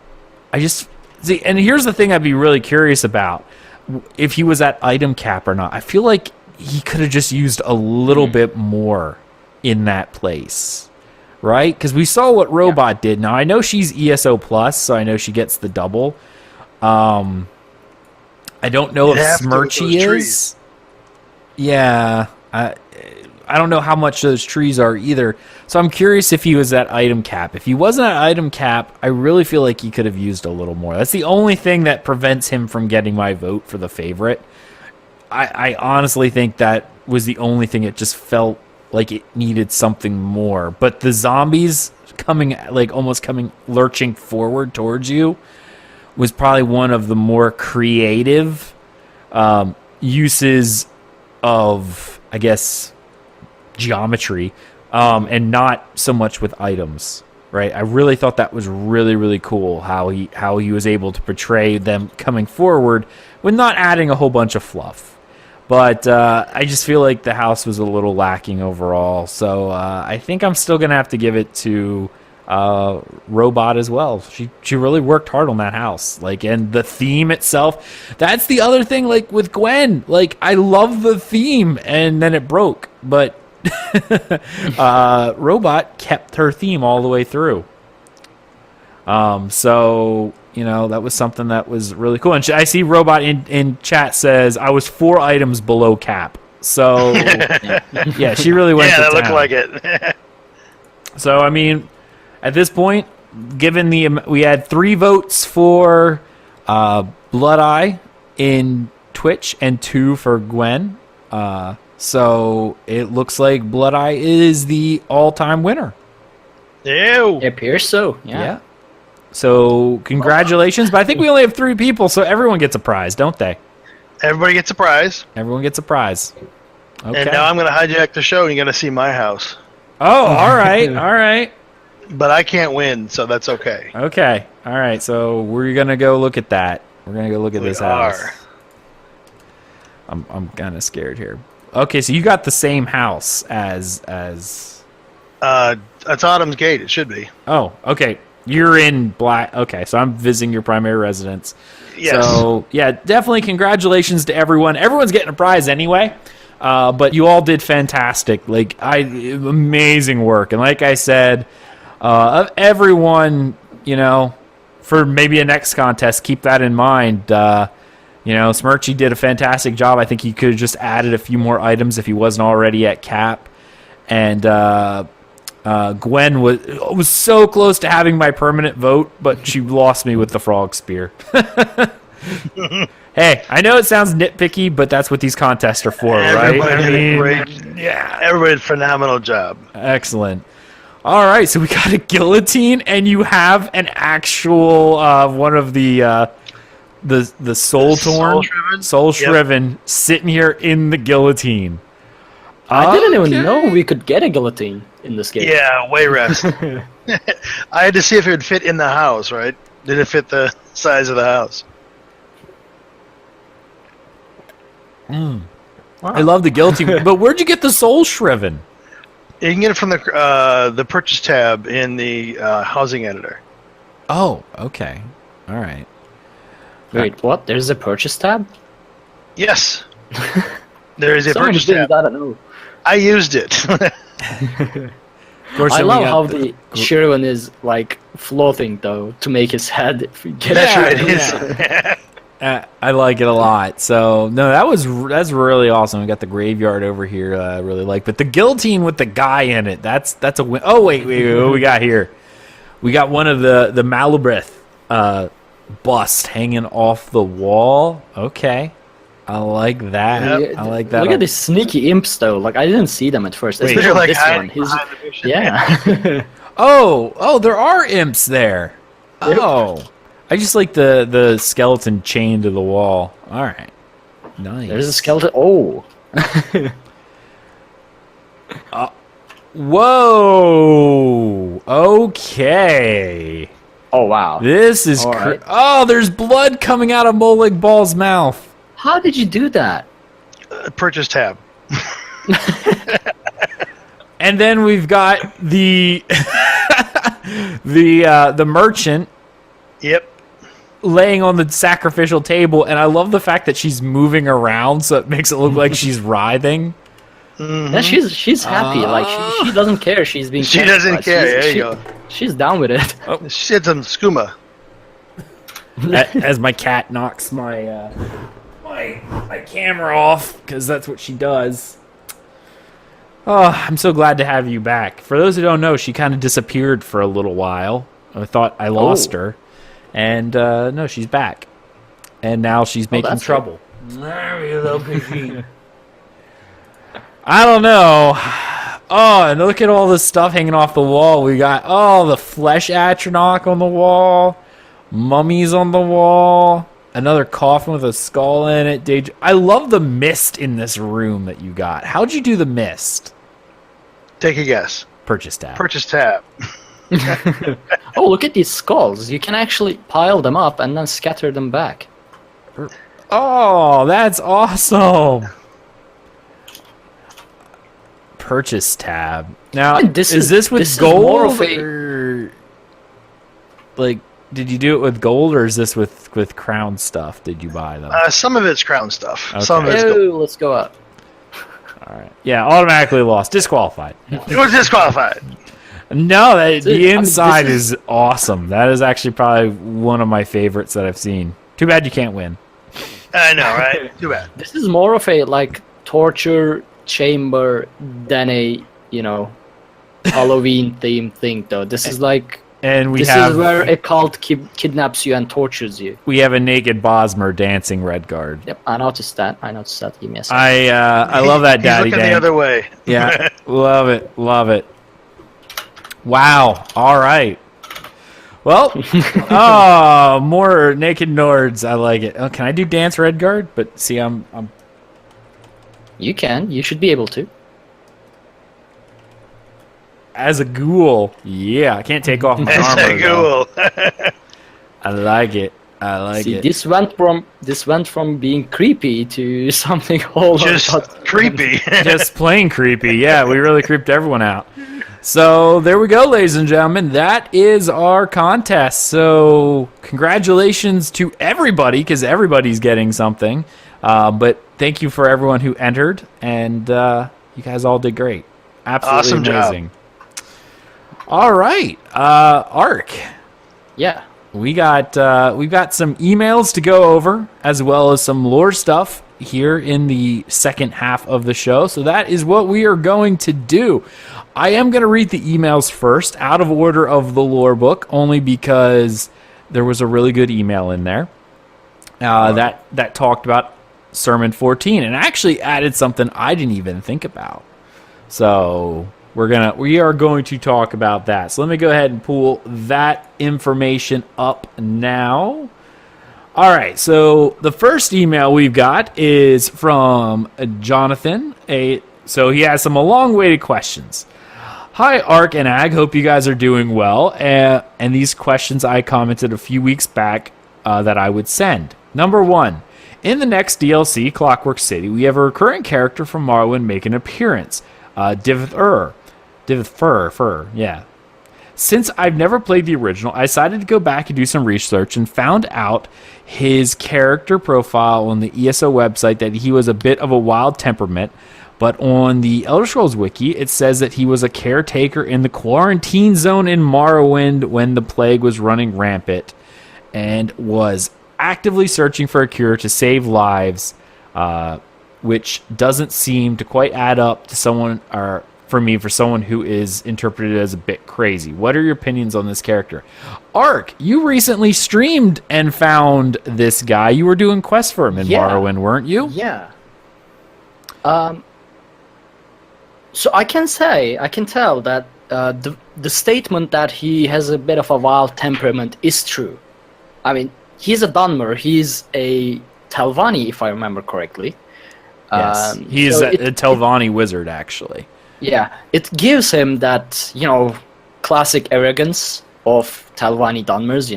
I just see, and here's the thing I'd be really curious about. If he was at item cap or not. I feel like he could have just used a little bit more in that place, right? Because we saw what Robot did. Now, I know she's ESO plus, so I know she gets the double. I don't know if Smirchy is. Yeah, I don't know how much those trees are either. So I'm curious if he was at item cap. If he wasn't at item cap, I really feel like he could have used a little more. That's the only thing that prevents him from getting my vote for the favorite. I honestly think that was the only thing. It just felt like it needed something more. But the zombies lurching forward towards you was probably one of the more creative uses of, I guess, geometry, and not so much with items. right? I really thought that was really, really cool how he was able to portray them coming forward with not adding a whole bunch of fluff. But I just feel like the house was a little lacking overall. So I think I'm still going to have to give it to Robot as well. She really worked hard on that house. Like, and the theme itself, that's the other thing, like with Gwen. Like, I love the theme and then it broke. But Robot kept her theme all the way through. So, you know, that was something that was really cool. And I see Robot in chat says, I was 4 items below cap. So, yeah, she really went to that town. looked like it. So, I mean, at this point, given we had 3 votes for Blood Eye in Twitch and 2 for Gwen. So it looks like Blood Eye is the all-time winner. Ew. It appears so. Yeah. So congratulations, but I think we only have 3 people, so everyone gets a prize, don't they? Everybody gets a prize. Everyone gets a prize. Okay. And now I'm going to hijack the show and you're going to see my house. Oh, all right, all right. But I can't win, so that's okay. Okay, all right. So we're gonna go look at that. We're gonna go look at this house. I'm kind of scared here. Okay, so you got the same house as. It's Autumn's Gate. It should be. Oh, okay. You're in Black. Okay, so I'm visiting your primary residence. Yes. So yeah, definitely congratulations to everyone. Everyone's getting a prize anyway. But you all did fantastic. Like amazing work. And like I said, of everyone, you know, for maybe a next contest, keep that in mind. You know, Smirchy did a fantastic job. I think he could have just added a few more items if he wasn't already at cap. And Gwen was so close to having my permanent vote, but she lost me with the frog spear. Hey, I know it sounds nitpicky, but that's what these contests are for, right? Everybody did a phenomenal job. Excellent. All right, so we got a guillotine, and you have an actual one of the soul torn, soul shriven, sitting here in the guillotine. I didn't even know we could get a guillotine in this game. Yeah, way rest. I had to see if it would fit in the house, right? Did it fit the size of the house? Wow. I love the guillotine, but where'd you get the soul shriven? You can get it from the purchase tab in the housing editor. Oh, okay. All right. Wait, what? There's a purchase tab? Yes. There is a Someone purchase did, tab. I don't know. I used it. Of course, I love how the Shirwan is like floating though to make his head get I like it a lot. So no, that's really awesome. We got the graveyard over here. I really like, but the guillotine with the guy in it. That's a win. Oh wait, what we got here? We got one of the Malabrith bust hanging off the wall. Okay, I like that. Yep. I like that. Look at these sneaky imps though. Like I didn't see them at first. Wait, Especially they're like this one. behind the vision. Yeah. Oh, there are imps there. Oh. I just like the skeleton chained to the wall. All right. Nice. There's a skeleton. Oh. Whoa. Okay. Oh, wow. This is right. Oh, there's blood coming out of Molig Ball's mouth. How did you do that? Purchase tab. And then we've got the the merchant. Yep. Laying on the sacrificial table, and I love the fact that she's moving around, so it makes it look like she's writhing. Mm-hmm. Yeah, she's happy. Like she doesn't care. She's being. She doesn't care. There you go. She's down with it. Oh. She had some skooma. As my cat knocks my my camera off, because that's what she does. Oh, I'm so glad to have you back. For those who don't know, she kind of disappeared for a little while. I thought I lost her. And no, she's back. And now she's making trouble. I don't know. Oh, and look at all this stuff hanging off the wall. We got the flesh atronach on the wall, mummies on the wall, another coffin with a skull in it. I love the mist in this room that you got. How'd you do the mist? Take a guess. Purchase tab. Purchase tab. Oh, look at these skulls. You can actually pile them up and then scatter them back. Oh, that's awesome. Purchase tab. Now, And this is this with this is gold? more of a- Or, like, did you do it with gold, or is this with crown stuff? Did you buy them? Some of it's crown stuff. Okay. Some of it's Oh, gold. let's go up. All right. Yeah, automatically lost. Disqualified. It was disqualified. No, I the mean, inside this is awesome. That is actually probably one of my favorites that I've seen. Too bad you can't win. I know, right? Too bad. This is more of a like torture chamber than a Halloween themed thing, though. This is like And this is where a cult kidnaps you and tortures you. we have a naked Bosmer dancing Redguard. Yep, I noticed that. Give me a second. I love that, He's Daddy looking Dan. the other way. Yeah, love it. Wow. All right. Well, oh, more naked Nords. I like it. Oh, can I do dance Redguard? But see, I'm You can. You should be able to. as a ghoul. Yeah, I can't take off my That's armor. though. cool. I like it. I like See, it. this went from being creepy to something whole Just lot creepy. Just plain creepy. Yeah, we really creeped everyone out. So there we go, ladies and gentlemen. That is our contest. So congratulations to everybody, because everybody's getting something. But thank you for everyone who entered, and you guys all did great. Absolutely Awesome job. amazing. All right, Ark. Yeah. We've got some emails to go over, as well as some lore stuff here in the second half of the show. So that is what we are going to do. I am going to read the emails first, out of order of the lore book, only because there was a really good email in there that talked about Sermon 14 and actually added something I didn't even think about. So we are going to talk about that. So let me go ahead and pull that information up now. All right, so the first email we've got is from Jonathan. So he has some long-awaited questions. Hi, Ark and Ag. Hope you guys are doing well. And these questions I commented a few weeks back that I would send. Number 1, in the next DLC, Clockwork City, we have a recurring character from Morrowind make an appearance. Divith Fur, yeah. Since I've never played the original, I decided to go back and do some research and found out his character profile on the ESO website that he was a bit of a wild temperament, but on the Elder Scrolls Wiki, it says that he was a caretaker in the quarantine zone in Morrowind when the plague was running rampant and was actively searching for a cure to save lives, which doesn't seem to quite add up to someone, or for me, for someone who is interpreted as a bit crazy. What are your opinions on this character? Ark, you recently streamed and found this guy. You were doing quests for him in Morrowind, weren't you? Yeah. So I can tell that the statement that he has a bit of a wild temperament is true. I mean, he's a Dunmer. He's a Telvanni, if I remember correctly. Yes, he's so a Telvanni wizard, actually. Yeah, it gives him that, classic arrogance of Telvanni Dunmers,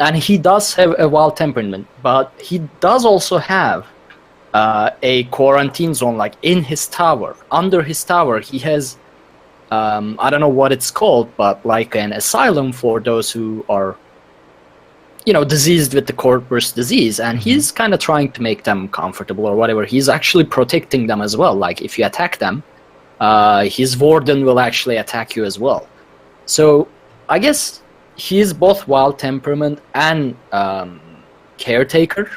and he does have a wild temperament, but he does also have a quarantine zone, like in his tower. Under his tower, he has, I don't know what it's called, but like an asylum for those who are, diseased with the Corpus disease, and he's kind of trying to make them comfortable or whatever. He's actually protecting them as well. Like, if you attack them, his warden will actually attack you as well. So, I guess he's both wild temperament and caretaker.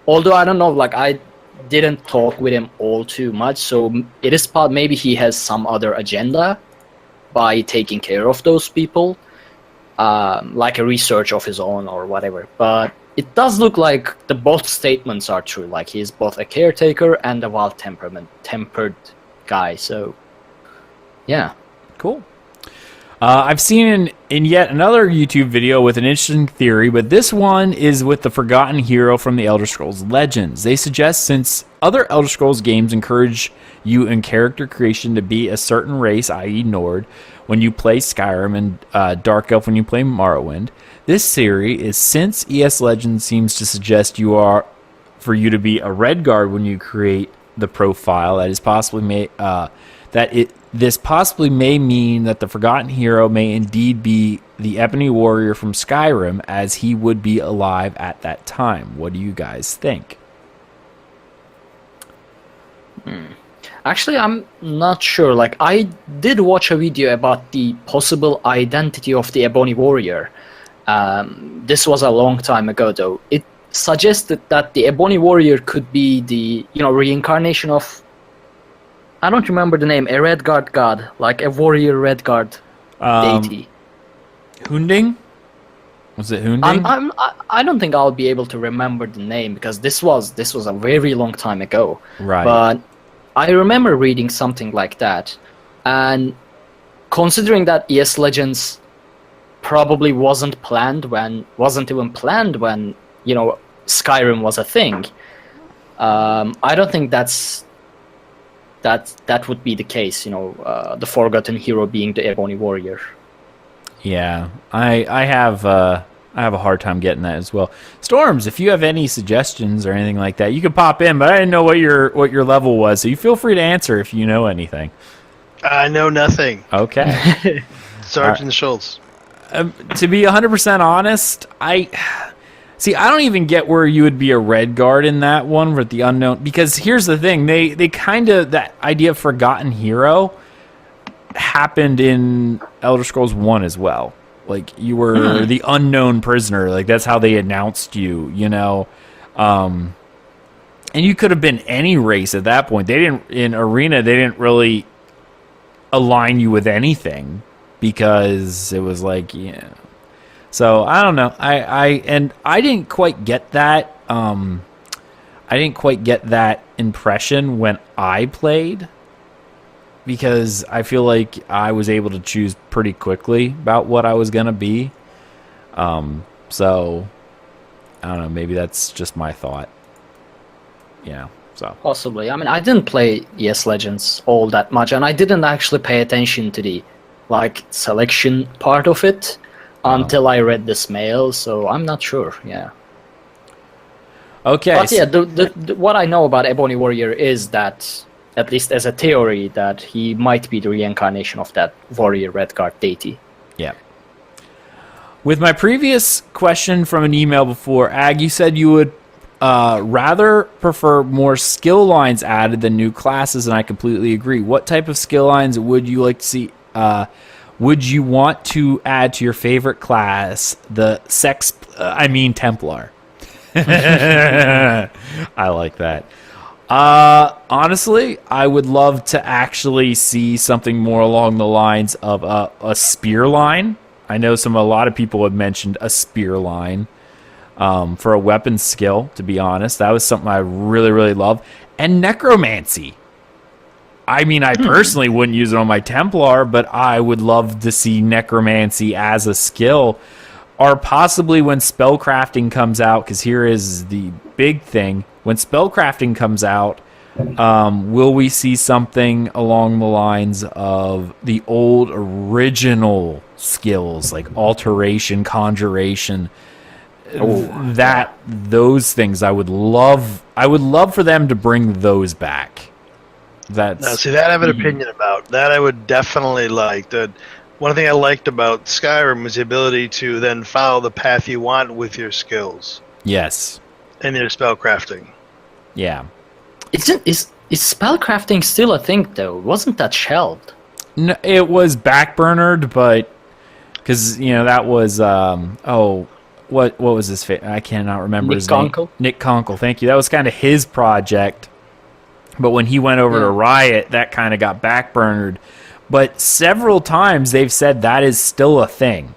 Although, I don't know, like, I didn't talk with him all too much, so it is maybe he has some other agenda by taking care of those people. Like a research of his own or whatever. But it does look like both statements are true. Like, he's both a caretaker and a wild tempered guy. So, yeah. Cool. I've seen in yet another YouTube video with an interesting theory, but this one is with the forgotten hero from the Elder Scrolls Legends. They suggest since other Elder Scrolls games encourage you in character creation to be a certain race, i.e. Nord, when you play Skyrim, and Dark Elf when you play Morrowind, this theory is since ES Legends seems to suggest for you to be a Redguard when you create the profile, that is possibly this possibly may mean that the forgotten hero may indeed be the Ebony Warrior from Skyrim, as he would be alive at that time. What do you guys think? Actually, I'm not sure. Like, I did watch a video about the possible identity of the Ebony Warrior. This was a long time ago, though. It suggested that the Ebony Warrior could be the, reincarnation of, I don't remember the name, a Redguard god, like a warrior Redguard deity. Hunding? Was it Hunding? I don't think I'll be able to remember the name because this was a very long time ago. Right. But I remember reading something like that, and considering that ES Legends probably wasn't even planned when Skyrim was a thing. I don't think that would be the case. The forgotten hero being the Ebony Warrior. Yeah, I have a hard time getting that as well. Storms, if you have any suggestions or anything like that, you can pop in. But I didn't know what your level was, so you feel free to answer if you know anything. I know nothing. Okay, Sergeant Schultz. To be 100% honest, I don't even get where you would be a Redguard in that one with the unknown. Because here's the thing, they kind of, that idea of forgotten hero happened in Elder Scrolls 1 as well. Like, you were the unknown prisoner. Like, that's how they announced you, And you could have been any race at that point. In Arena, they didn't really align you with anything because it was like, So I don't know. I didn't quite get that. I didn't quite get that impression when I played, because I feel like I was able to choose pretty quickly about what I was gonna be. So I don't know. Maybe that's just my thought. So Possibly. I mean, I didn't play ES Legends all that much, and I didn't actually pay attention to the selection part of it until I read this mail, so I'm not sure. Yeah. Okay. But yeah, the what I know about Ebony Warrior is that, at least as a theory, that he might be the reincarnation of that warrior Redguard deity. Yeah. With my previous question from an email before, Ag, you said you would rather prefer more skill lines added than new classes, and I completely agree. What type of skill lines would you like to see? Would you want to add to your favorite class, the Templar? I like that. Honestly, I would love to actually see something more along the lines of a spear line. I know a lot of people have mentioned a spear line for a weapon skill, to be honest. That was something I really, really love. And necromancy. I mean, I personally wouldn't use it on my Templar, but I would love to see necromancy as a skill. Or possibly when spellcrafting comes out, because here is the big thing. When spellcrafting comes out, will we see something along the lines of the old original skills, like alteration, conjuration? Those things I would love for them to bring those back. Now, see, that I have an opinion about. That I would definitely like. One thing I liked about Skyrim was the ability to then follow the path you want with your skills. Yes. And your spellcrafting. Yeah. Is spellcrafting still a thing, though? Wasn't that shelved? No, it was backburnered, but because that was what was his I cannot remember his name. Nick Conkle. Thank you. That was kind of his project. But when he went over to Riot, that kind of got backburnered. But several times they've said that is still a thing.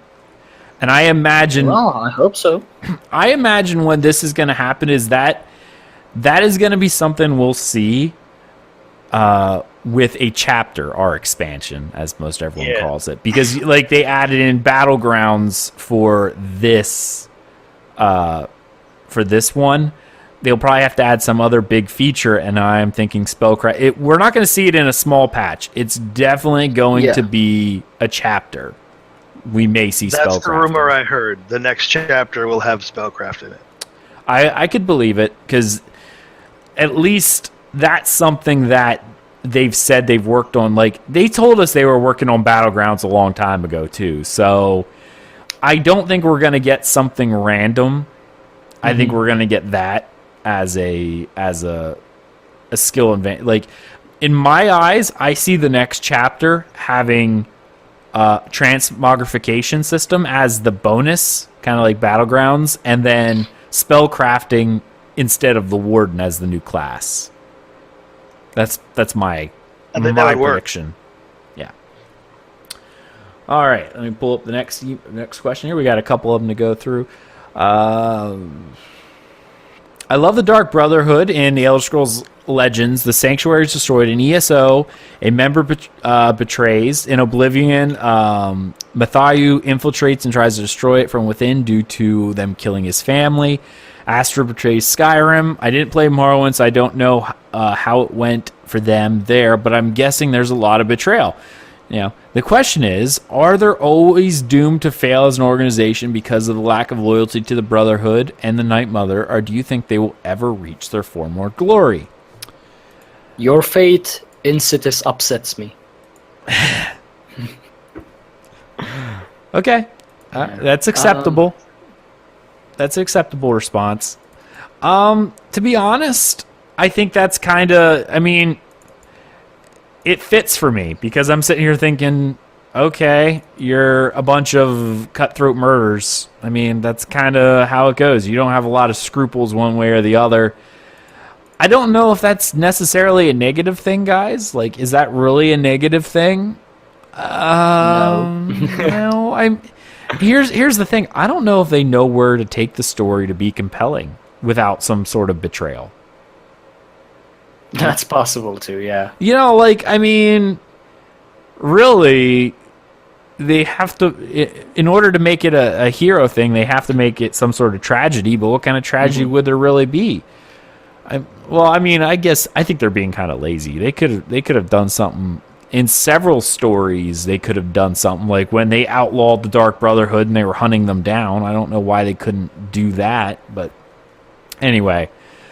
And I imagine... Well, I hope so. I imagine when this is going to happen is that is going to be something we'll see with a chapter, our expansion, as most everyone calls it, because like they added in battlegrounds for this one. They'll probably have to add some other big feature, and I'm thinking spellcraft. We're not going to see it in a small patch. It's definitely going to be a chapter. We may see spellcraft. That's the rumor I heard. The next chapter will have spellcraft in it. I could believe it, because at least that's something that they've said they've worked on. Like, they told us they were working on Battlegrounds a long time ago, too. So I don't think we're going to get something random. I think we're going to get that as a skill advantage. Like, in my eyes, I see the next chapter having transmogrification system as the bonus, kind of like Battlegrounds, and then spellcrafting instead of the Warden as the new class. That's my prediction. Yeah. All right, let me pull up the next question here. We got a couple of them to go through. I love the Dark Brotherhood in the Elder Scrolls Legends. The Sanctuary is destroyed in ESO. A member betrays. In Oblivion, Mathayu infiltrates and tries to destroy it from within due to them killing his family. Astra betrays Skyrim. I didn't play Morrowind, so I don't know how it went for them there, but I'm guessing there's a lot of betrayal. You know, the question is, are they always doomed to fail as an organization because of the lack of loyalty to the Brotherhood and the Night Mother, or do you think they will ever reach their former glory? Your fate in Cities upsets me. Okay, that's acceptable. That's an acceptable response. To be honest, I think that's kind of, I mean, it fits for me because I'm sitting here thinking, okay, you're a bunch of cutthroat murderers. I mean, that's kind of how it goes. You don't have a lot of scruples one way or the other. I don't know if that's necessarily a negative thing, guys. Like, is that really a negative thing? No. Here's the thing. I don't know if they know where to take the story to be compelling without some sort of betrayal. That's possible too, yeah. You know, like, I mean, really, they have to, in order to make it a hero thing, they have to make it some sort of tragedy, but what kind of tragedy would there really be? I think they're being kind of lazy. They could have done something. In several stories, they could have done something like when they outlawed the Dark Brotherhood and they were hunting them down. I don't know why they couldn't do that, but anyway.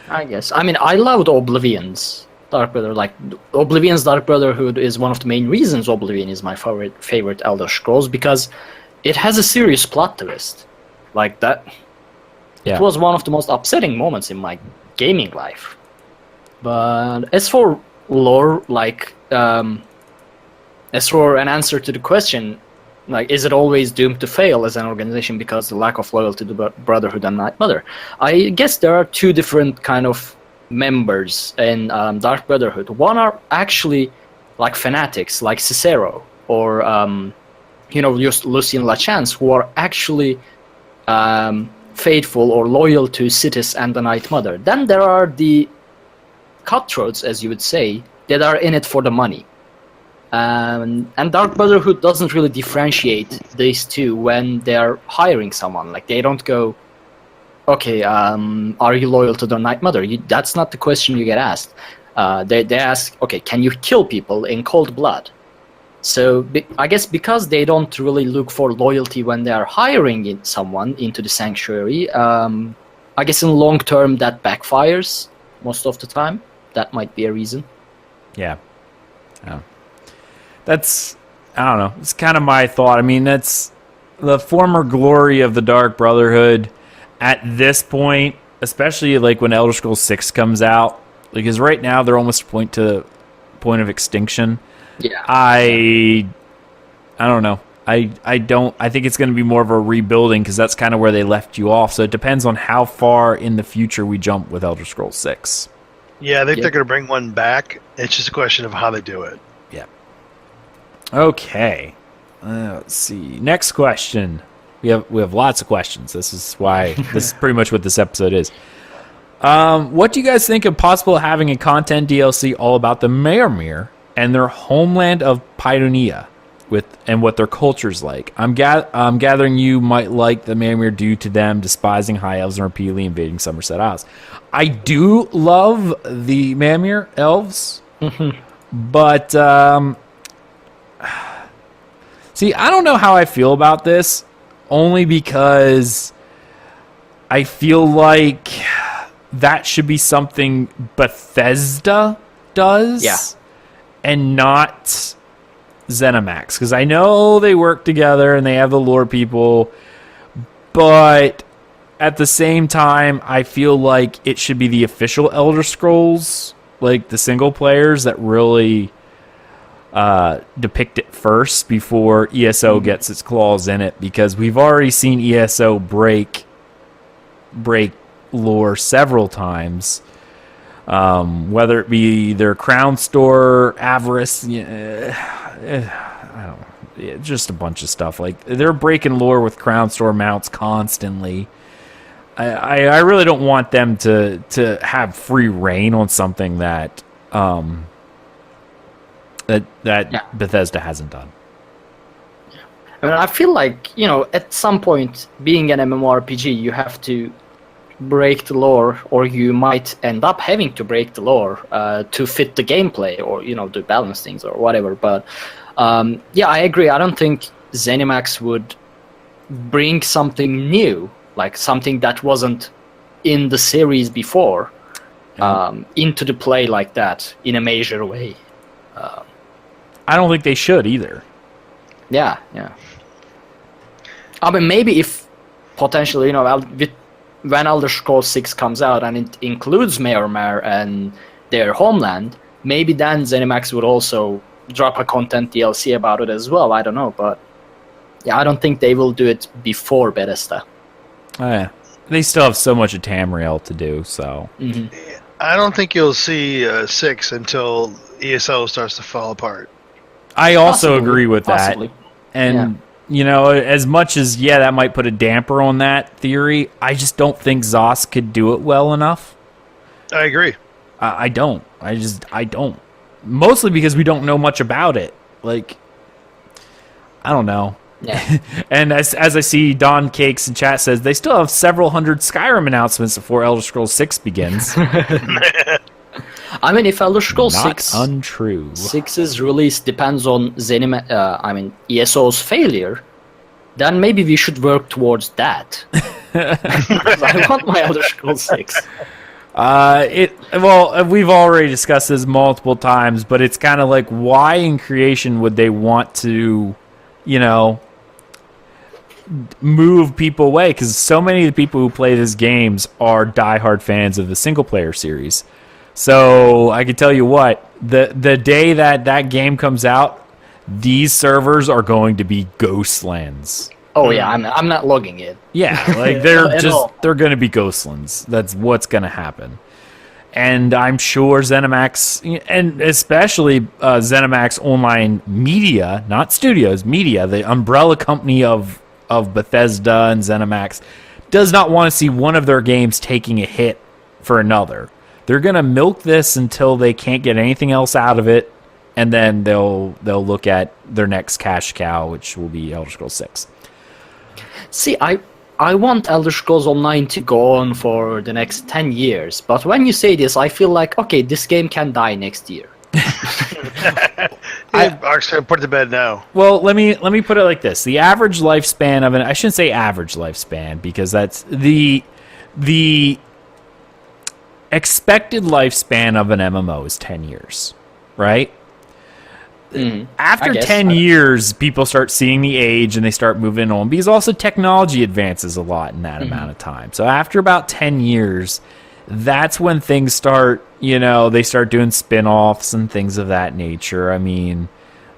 I guess. I mean, I loved Oblivion's Dark Brother. Like, Oblivion's Dark Brotherhood is one of the main reasons Oblivion is my favorite Elder Scrolls, because it has a serious plot twist. Like that. Yeah. It was one of the most upsetting moments in my gaming life. But as for lore, like, as for an answer to the question, like, is it always doomed to fail as an organization because of the lack of loyalty to the Brotherhood and Night Mother? I guess there are two different kind of members in Dark Brotherhood. One are actually like fanatics, like Cicero, or just Lucien Lachance, who are actually faithful or loyal to Cities and the Night Mother. Then there are the cutthroats, as you would say, that are in it for the money. And Dark Brotherhood doesn't really differentiate these two when they're hiring someone. Like, they don't go, okay, are you loyal to the Night Mother? That's not the question you get asked. They ask, okay, can you kill people in cold blood? So I guess because they don't really look for loyalty when they are hiring someone into the Sanctuary, I guess in long term that backfires most of the time. That might be a reason. Yeah. That's, I don't know, it's kind of my thought. I mean, that's the former glory of the Dark Brotherhood at this point, especially like when Elder Scrolls 6 comes out, because right now they're almost point of extinction. Yeah. I don't know. I think it's going to be more of a rebuilding, because that's kind of where they left you off. So it depends on how far in the future we jump with Elder Scrolls 6. Yeah, I think they're going to bring one back. It's just a question of how they do it. Yeah. Okay. Let's see. Next question. We have lots of questions. This is pretty much what this episode is. What do you guys think of possible having a content DLC all about the Mailbag and their homeland of Paidonia, and what their culture's like. I'm gathering you might like the Mailbag due to them despising high elves and repeatedly invading Somerset Isles. I do love the Mailbag elves, but see, I don't know how I feel about this, only because I feel like that should be something Bethesda does, and not ZeniMax. Because I know they work together and they have the lore people, but at the same time, I feel like it should be the official Elder Scrolls, like the single players, that really depict it first before ESO gets its claws in it, because we've already seen ESO break lore several times, whether it be their Crown Store, Avarice, I don't know, just a bunch of stuff. Like, they're breaking lore with Crown Store mounts constantly. I really don't want them to have free reign on something that Bethesda hasn't done. I mean, I feel like, at some point, being an MMORPG, you have to break the lore, or you might end up having to break the lore to fit the gameplay, or, to balance things or whatever. But, I agree. I don't think ZeniMax would bring something new, like something that wasn't in the series before, into the play like that in a major way. I don't think they should either. Yeah. I mean, maybe if potentially, when Elder Scrolls 6 comes out and it includes Mailbag and their homeland, maybe then ZeniMax would also drop a content DLC about it as well. I don't know, but I don't think they will do it before Bethesda. Oh, yeah. They still have so much of Tamriel to do, so. Mm-hmm. I don't think you'll see 6 until ESO starts to fall apart. I also agree with that. And, Yeah. As much as, that might put a damper on that theory, I just don't think ZOS could do it well enough. I agree. I don't. I don't. Mostly because we don't know much about it. Like, I don't know. Yeah. And as I see Don Cakes in chat says, they still have several hundred Skyrim announcements before Elder Scrolls 6 begins. I mean, if Elder Scrolls Not 6 untrue. 6's release depends on ESO's failure, then maybe we should work towards that. I want my Elder Scrolls 6. We've already discussed this multiple times, but it's kind of like, why in creation would they want to, move people away? Because so many of the people who play these games are diehard fans of the single-player series. So I can tell you what, the day that game comes out, these servers are going to be ghostlands. Oh yeah, I'm not logging it. Yeah, like they're going to be ghostlands. That's what's going to happen. And I'm sure ZeniMax, and especially ZeniMax Online Media, not Studios, Media, the umbrella company of Bethesda and ZeniMax, does not want to see one of their games taking a hit for another. They're going to milk this until they can't get anything else out of it, and then they'll look at their next cash cow, which will be Elder Scrolls 6. See, I want Elder Scrolls Online to go on for the next 10 years, but when you say this, I feel like, okay, this game can die next year. Ark's gonna put it to bed now. Well, let me put it like this: the average lifespan of I shouldn't say average lifespan, because that's the expected lifespan of an MMO is 10 years, right? After 10 years, people start seeing the age and they start moving on, because also technology advances a lot in that amount of time. So after about 10 years, that's when things start, they start doing spin-offs and things of that nature. I mean,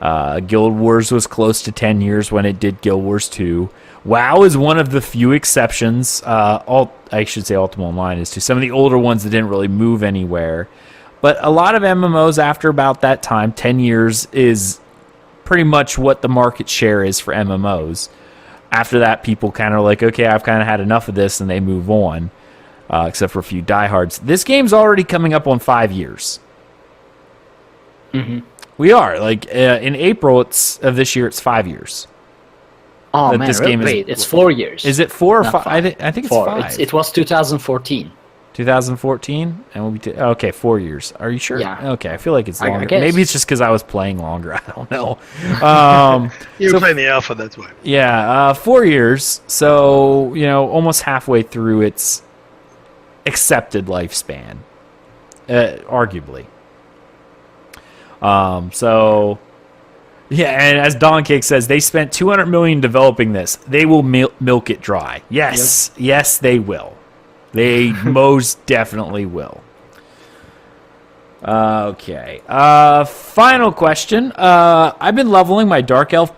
Guild Wars was close to 10 years when it did Guild Wars 2. WoW is one of the few exceptions. I should say Ultima Online is, to some of the older ones that didn't really move anywhere. But a lot of MMOs after about that time, 10 years is pretty much what the market share is for MMOs. After that, people kind of like, okay, I've kind of had enough of this, and they move on, except for a few diehards. This game's already coming up on 5 years. Mhm. We are. Like, in April of this year, it's 5 years. Oh That man, this game is- wait, it's 4 years. Is it 4 or Not 5? I 5. think it's 4. 5. It was 2014. 2014, and we'll be okay. 4 years. Are you sure? Yeah. Okay, I feel like it's I longer. guess. Maybe it's just because I was playing longer. I don't know. You were playing the alpha, that's why. Yeah, 4 years. So almost halfway through its accepted lifespan, arguably. So. Yeah, and as Don Cake says, they spent $200 million developing this. They will milk it dry. Yes, yes, they will. They most definitely will. Okay. Final question. I've been leveling my Dark Elf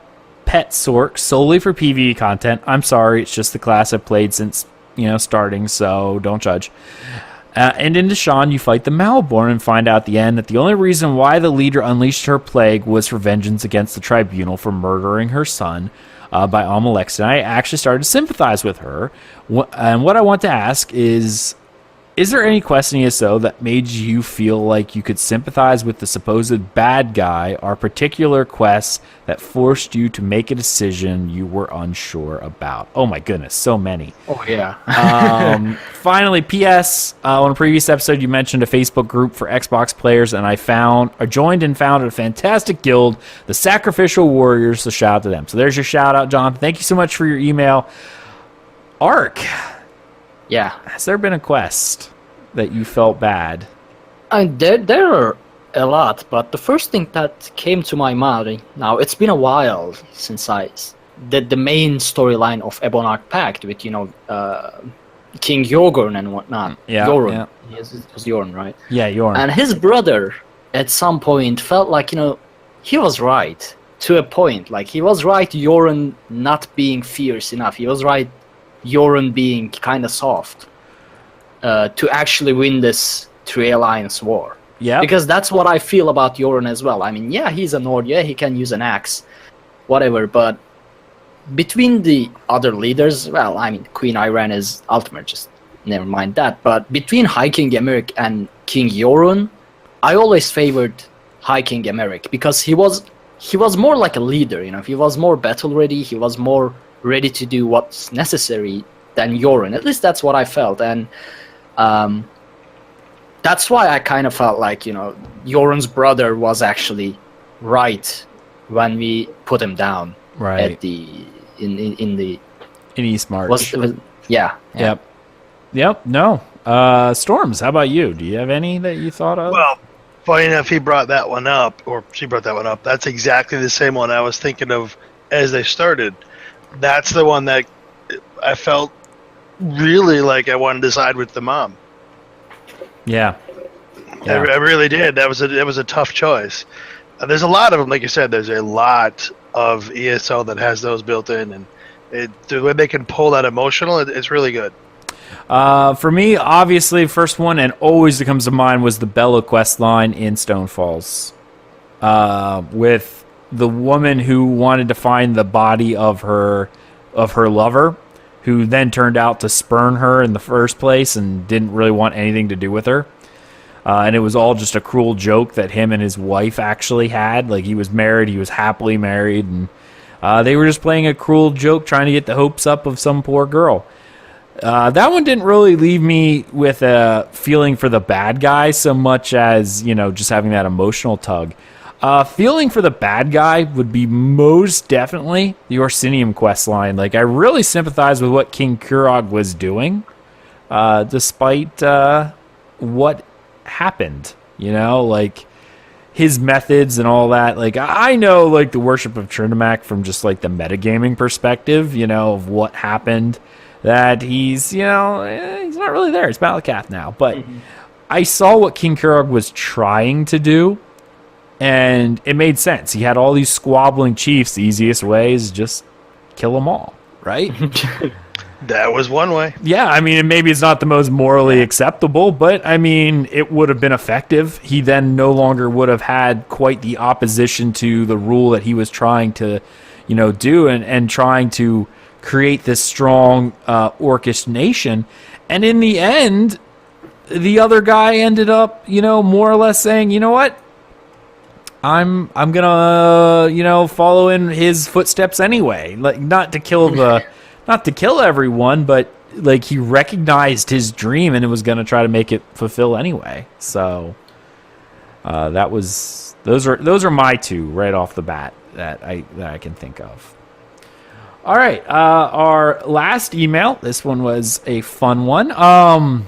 pet Sork solely for PvE content. I'm sorry, it's just the class I've played since starting, so don't judge. And in Deshaun, you fight the Malborn and find out at the end that the only reason why the leader unleashed her plague was for vengeance against the tribunal for murdering her son by Amalek. And I actually started to sympathize with her. And what I want to ask is there any quest in ESO that made you feel like you could sympathize with the supposed bad guy, or particular quests that forced you to make a decision you were unsure about? Oh my goodness, so many. Oh yeah. Finally, P.S. On a previous episode, you mentioned a Facebook group for Xbox players, and I joined and founded a fantastic guild, the Sacrificial Warriors. So shout out to them. So there's your shout out, John. Thank you so much for your email. Ark. Yeah. Has there been a quest that you felt bad? There are a lot, but the first thing that came to my mind, now it's been a while since I did the main storyline of Ebonarch Pact with, King Jorgorn and whatnot. Yeah, Jorun. yeah. Yes, it was Jorun, right? Yeah, Jorn. And his brother, at some point, felt like, he was right to a point. Like, he was right, Jorun not being fierce enough. He was right, Jorun being kind of soft to actually win this Tree Alliance war. Yeah. Because that's what I feel about Jorun as well. I mean, yeah, he's a Nord, yeah, he can use an axe, whatever, but between the other leaders, well, I mean, Queen Iran is ultimate, just never mind that, but between High King Emeric and King Jorun, I always favored High King Emeric because he was more like a leader, he was more battle ready, he was more ready to do what's necessary than Jorun. At least that's what I felt, and that's why I kind of felt like Jorun's brother was actually right when we put him down Right. at the in East March. Yeah. Yep. No. Storms, how about you? Do you have any that you thought of? Well, funny enough, he brought that one up, or she brought that one up. That's exactly the same one I was thinking of as they started. That's the one that I felt really like I wanted to side with the mom. Yeah. I really did. That was a tough choice. There's a lot of them, like you said. There's a lot of ESO that has those built in, and the way they can pull that emotional, it's really good. For me, obviously, first one and always that comes to mind was the Bella quest line in Stone Falls, with the woman who wanted to find the body of her lover, who then turned out to spurn her in the first place and didn't really want anything to do with her. And it was all just a cruel joke that him and his wife actually had. Like, he was married, he was happily married, and they were just playing a cruel joke trying to get the hopes up of some poor girl. That one didn't really leave me with a feeling for the bad guy so much as, just having that emotional tug. Feeling for the bad guy would be most definitely the Orsinium quest line. Like, I really sympathize with what King Kurog was doing, despite what happened, like his methods and all that. Like, I know, like, the worship of Trinamac from just like the metagaming perspective, of what happened, that he's not really there. It's Malakath now, but I saw what King Kurog was trying to do, and it made sense. He had all these squabbling chiefs. The easiest way is just kill them all, right? That was one way. Yeah, I mean, maybe it's not the most morally acceptable, but I mean, it would have been effective. He then no longer would have had quite the opposition to the rule that he was trying to, do and trying to create this strong Orcish nation. And in the end, the other guy ended up, more or less saying, you know what? I'm gonna follow in his footsteps anyway. Like not to kill everyone, but like he recognized his dream and it was gonna try to make it fulfill anyway. So those are my two right off the bat that I can think of. All right, our last email. This one was a fun one.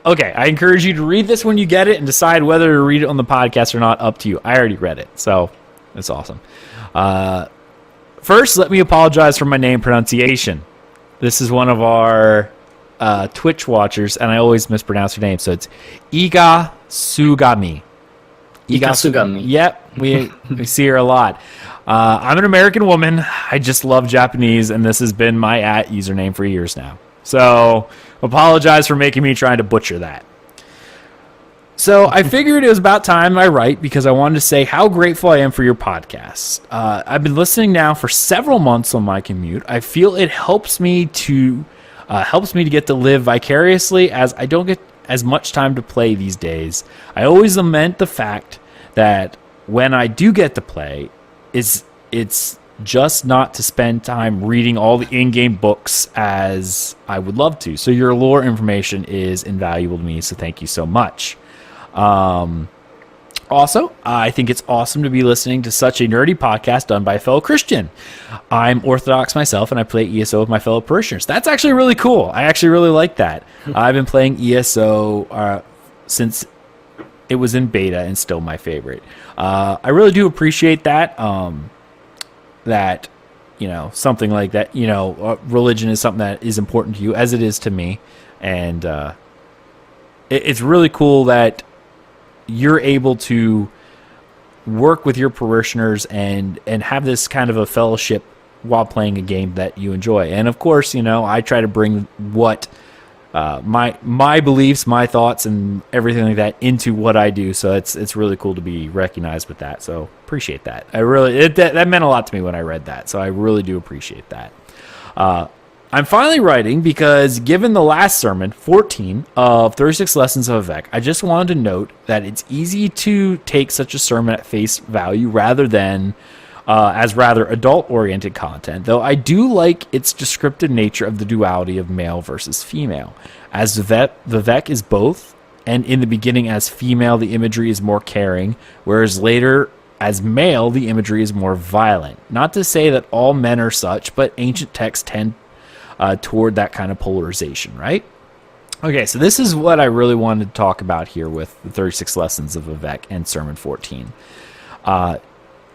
Okay, I encourage you to read this when you get it and decide whether to read it on the podcast or not. Up to you. I already read it, so it's awesome. First, let me apologize for my name pronunciation. This is one of our Twitch watchers, and I always mispronounce her name, so it's Iga Sugami. Iga Sugami. Yep, we see her a lot. I'm an American woman. I just love Japanese, and this has been my @username for years now. So, apologize for making me trying to butcher that. So, I figured it was about time I write because I wanted to say how grateful I am for your podcast. I've been listening now for several months on my commute. I feel it helps me to get to live vicariously as I don't get as much time to play these days. I always lament the fact that when I do get to play, it's just not to spend time reading all the in-game books as I would love to. So your lore information is invaluable to me, so thank you so much. Also, I think it's awesome to be listening to such a nerdy podcast done by a fellow Christian. I'm Orthodox myself, and I play ESO with my fellow parishioners. That's actually really cool. I actually really like that. I've been playing ESO since it was in beta and still my favorite. I really do appreciate that. That, something like that, religion is something that is important to you, as it is to me. And it's really cool that you're able to work with your parishioners and have this kind of a fellowship while playing a game that you enjoy. And of course, I try to bring what my beliefs, my thoughts, and everything like that into what I do. So it's really cool to be recognized with that. So appreciate that. That meant a lot to me when I read that. So I really do appreciate that. I'm finally writing because given the last sermon, 14 of 36 Lessons of Vivec, I just wanted to note that it's easy to take such a sermon at face value rather than as rather adult-oriented content, though I do like its descriptive nature of the duality of male versus female. As Vivec is both, and in the beginning as female, the imagery is more caring, whereas later as male, the imagery is more violent. Not to say that all men are such, but ancient texts tend toward that kind of polarization, right? Okay, so this is what I really wanted to talk about here with the 36 Lessons of Vivec and Sermon 14.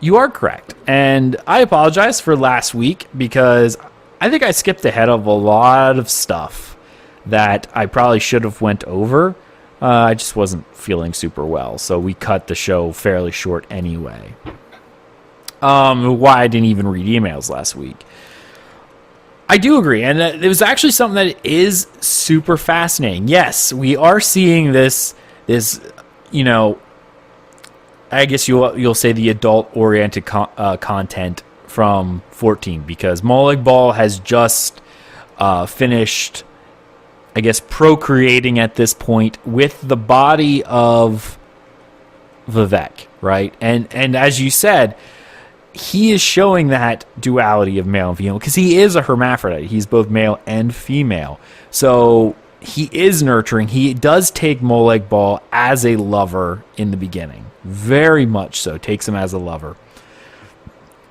You are correct, and I apologize for last week because I think I skipped ahead of a lot of stuff that I probably should have went over. I just wasn't feeling super well, so we cut the show fairly short anyway. Why I didn't even read emails last week. I do agree, and it was actually something that is super fascinating. Yes, we are seeing this, I guess you'll say the adult-oriented content from 14, because Molag Bal has just finished, I guess, procreating at this point with the body of Vivec, right? And as you said, he is showing that duality of male and female because he is a hermaphrodite. He's both male and female. So he is nurturing. He does take Molag Bal as a lover in the beginning. Very much so. Takes him as a lover.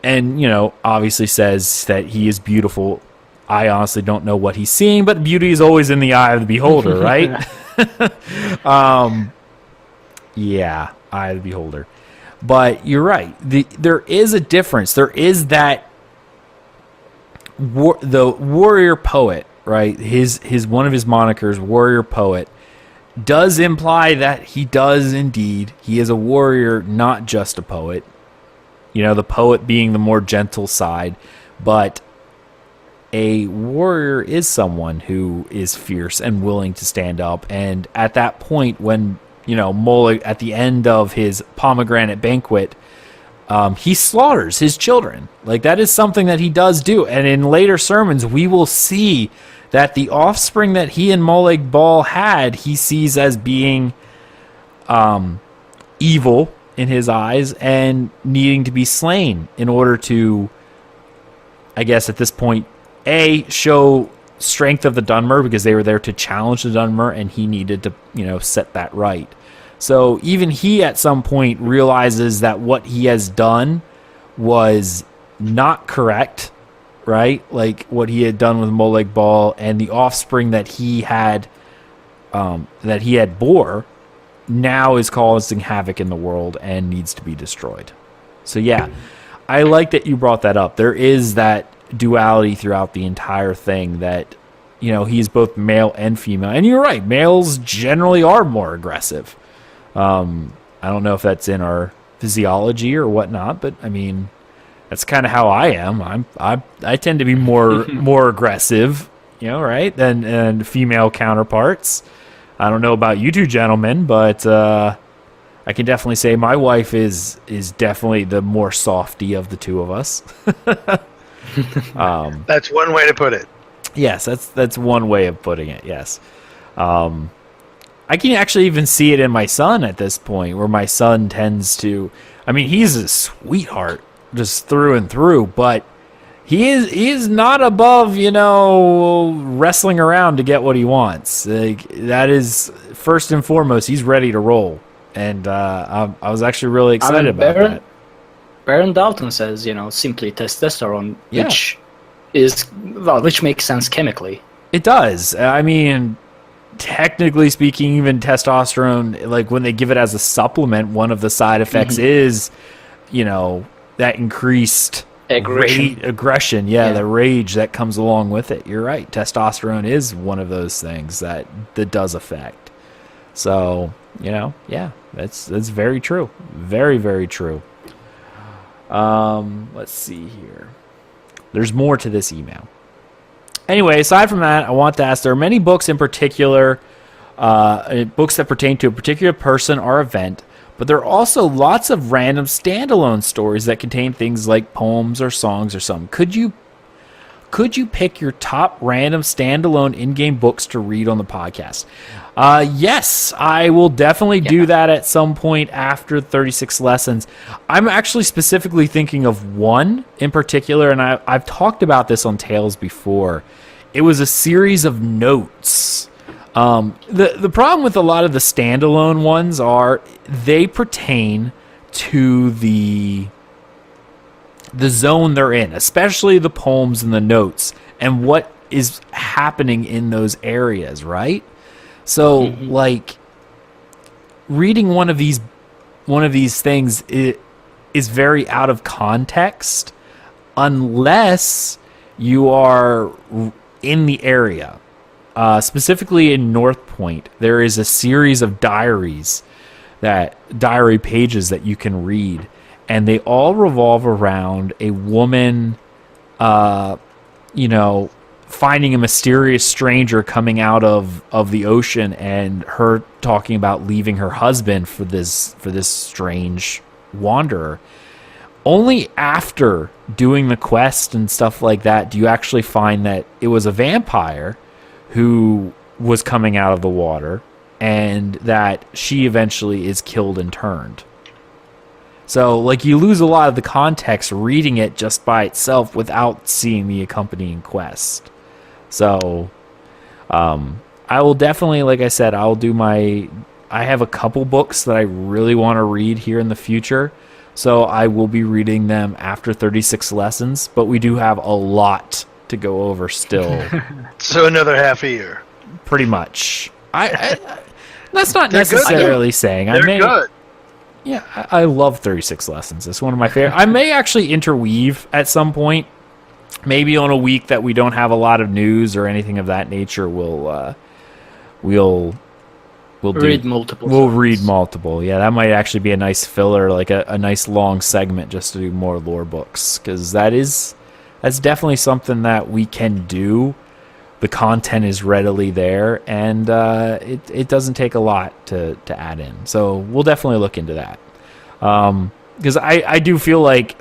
And, obviously says that he is beautiful. I honestly don't know what he's seeing, but beauty is always in the eye of the beholder, right? Yeah, eye of the beholder. But you're right. There is a difference. There is that the warrior poet, right? His one of his monikers, warrior poet, does imply that he does indeed. He is a warrior, not just a poet. The poet being the more gentle side, but a warrior is someone who is fierce and willing to stand up. And at that point, when Molag, at the end of his pomegranate banquet, he slaughters his children. Like, that is something that he does do. And in later sermons, we will see that the offspring that he and Molag Bal had, he sees as being evil in his eyes and needing to be slain in order to, I guess at this point, show strength of the Dunmer, because they were there to challenge the Dunmer, and he needed to, set that right. So even he at some point realizes that what he has done was not correct, right? Like what he had done with Molag Bal and the offspring that he had bore now is causing havoc in the world and needs to be destroyed. So yeah, I like that you brought that up. There is that duality throughout the entire thing that, he's both male and female. And you're right, males generally are more aggressive. I don't know if that's in our physiology or whatnot, but I mean, that's kind of how I am. I tend to be more aggressive, right, than female counterparts. I don't know about you two gentlemen, but I can definitely say my wife is definitely the more softy of the two of us. That's one way to put it. Yes, that's one way of putting it. Yes. I can actually even see it in my son at this point, where my son tends to, I mean, he's a sweetheart just through and through, but he is not above, wrestling around to get what he wants. Like, that is first and foremost. He's ready to roll, and I was actually really excited about that. Baron Dalton says, simply testosterone, which makes sense chemically. It does. I mean, technically speaking, even testosterone, like when they give it as a supplement, one of the side effects is, that increased aggression. Yeah, the rage that comes along with it. You're right. Testosterone is one of those things that does affect. So, that's very true. Very, very true. Let's see here. There's more to this email. Anyway, aside from that, I want to ask, there are many books in particular, books that pertain to a particular person or event, but there are also lots of random standalone stories that contain things like poems or songs or something. Could you pick your top random standalone in-game books to read on the podcast? Yes, I will definitely do that at some point after 36 lessons. I'm actually specifically thinking of one in particular, and I've talked about this on Tales before. It was a series of notes. The problem with a lot of the standalone ones are they pertain to the zone they're in, especially the poems and the notes, and what is happening in those areas, right? So, like, reading one of these things is very out of context unless you are in the area. Specifically in North Point, there is a series of diary pages that you can read, and they all revolve around a woman, finding a mysterious stranger coming out of the ocean, and her talking about leaving her husband for this strange wanderer. Only after doing the quest and stuff like that do you actually find that it was a vampire who was coming out of the water, and that she eventually is killed and turned. So, like, you lose a lot of the context reading it just by itself without seeing the accompanying quest. So, I will definitely, like I said, I have a couple books that I really want to read here in the future. So I will be reading them after 36 lessons, but we do have a lot to go over still. So another half a year. Pretty much. I that's not necessarily saying. They're good. Yeah, I love 36 lessons. It's one of my favorite. I may actually interweave at some point. Maybe on a week that we don't have a lot of news or anything of that nature, we'll read multiple. We'll read multiple. Yeah, that might actually be a nice filler, like a nice long segment just to do more lore books, because that's definitely something that we can do. The content is readily there, and it doesn't take a lot to add in. So we'll definitely look into that. Because I do feel like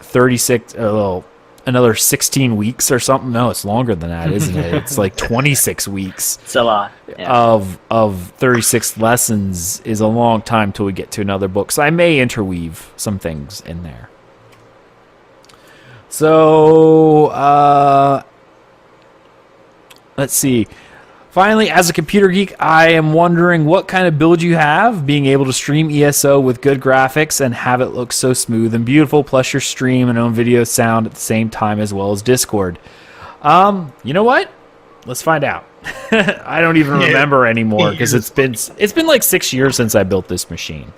another 16 weeks or something. No, it's longer than that, isn't it? It's like 26 weeks. It's a lot. Yeah. Of 36 lessons is a long time till we get to another book. So I may interweave some things in there. So, let's see. Finally, as a computer geek, I am wondering what kind of build you have, being able to stream ESO with good graphics and have it look so smooth and beautiful, plus your stream and own video sound at the same time as well as Discord. You know what? Let's find out. I don't even remember anymore because it's been like 6 years since I built this machine.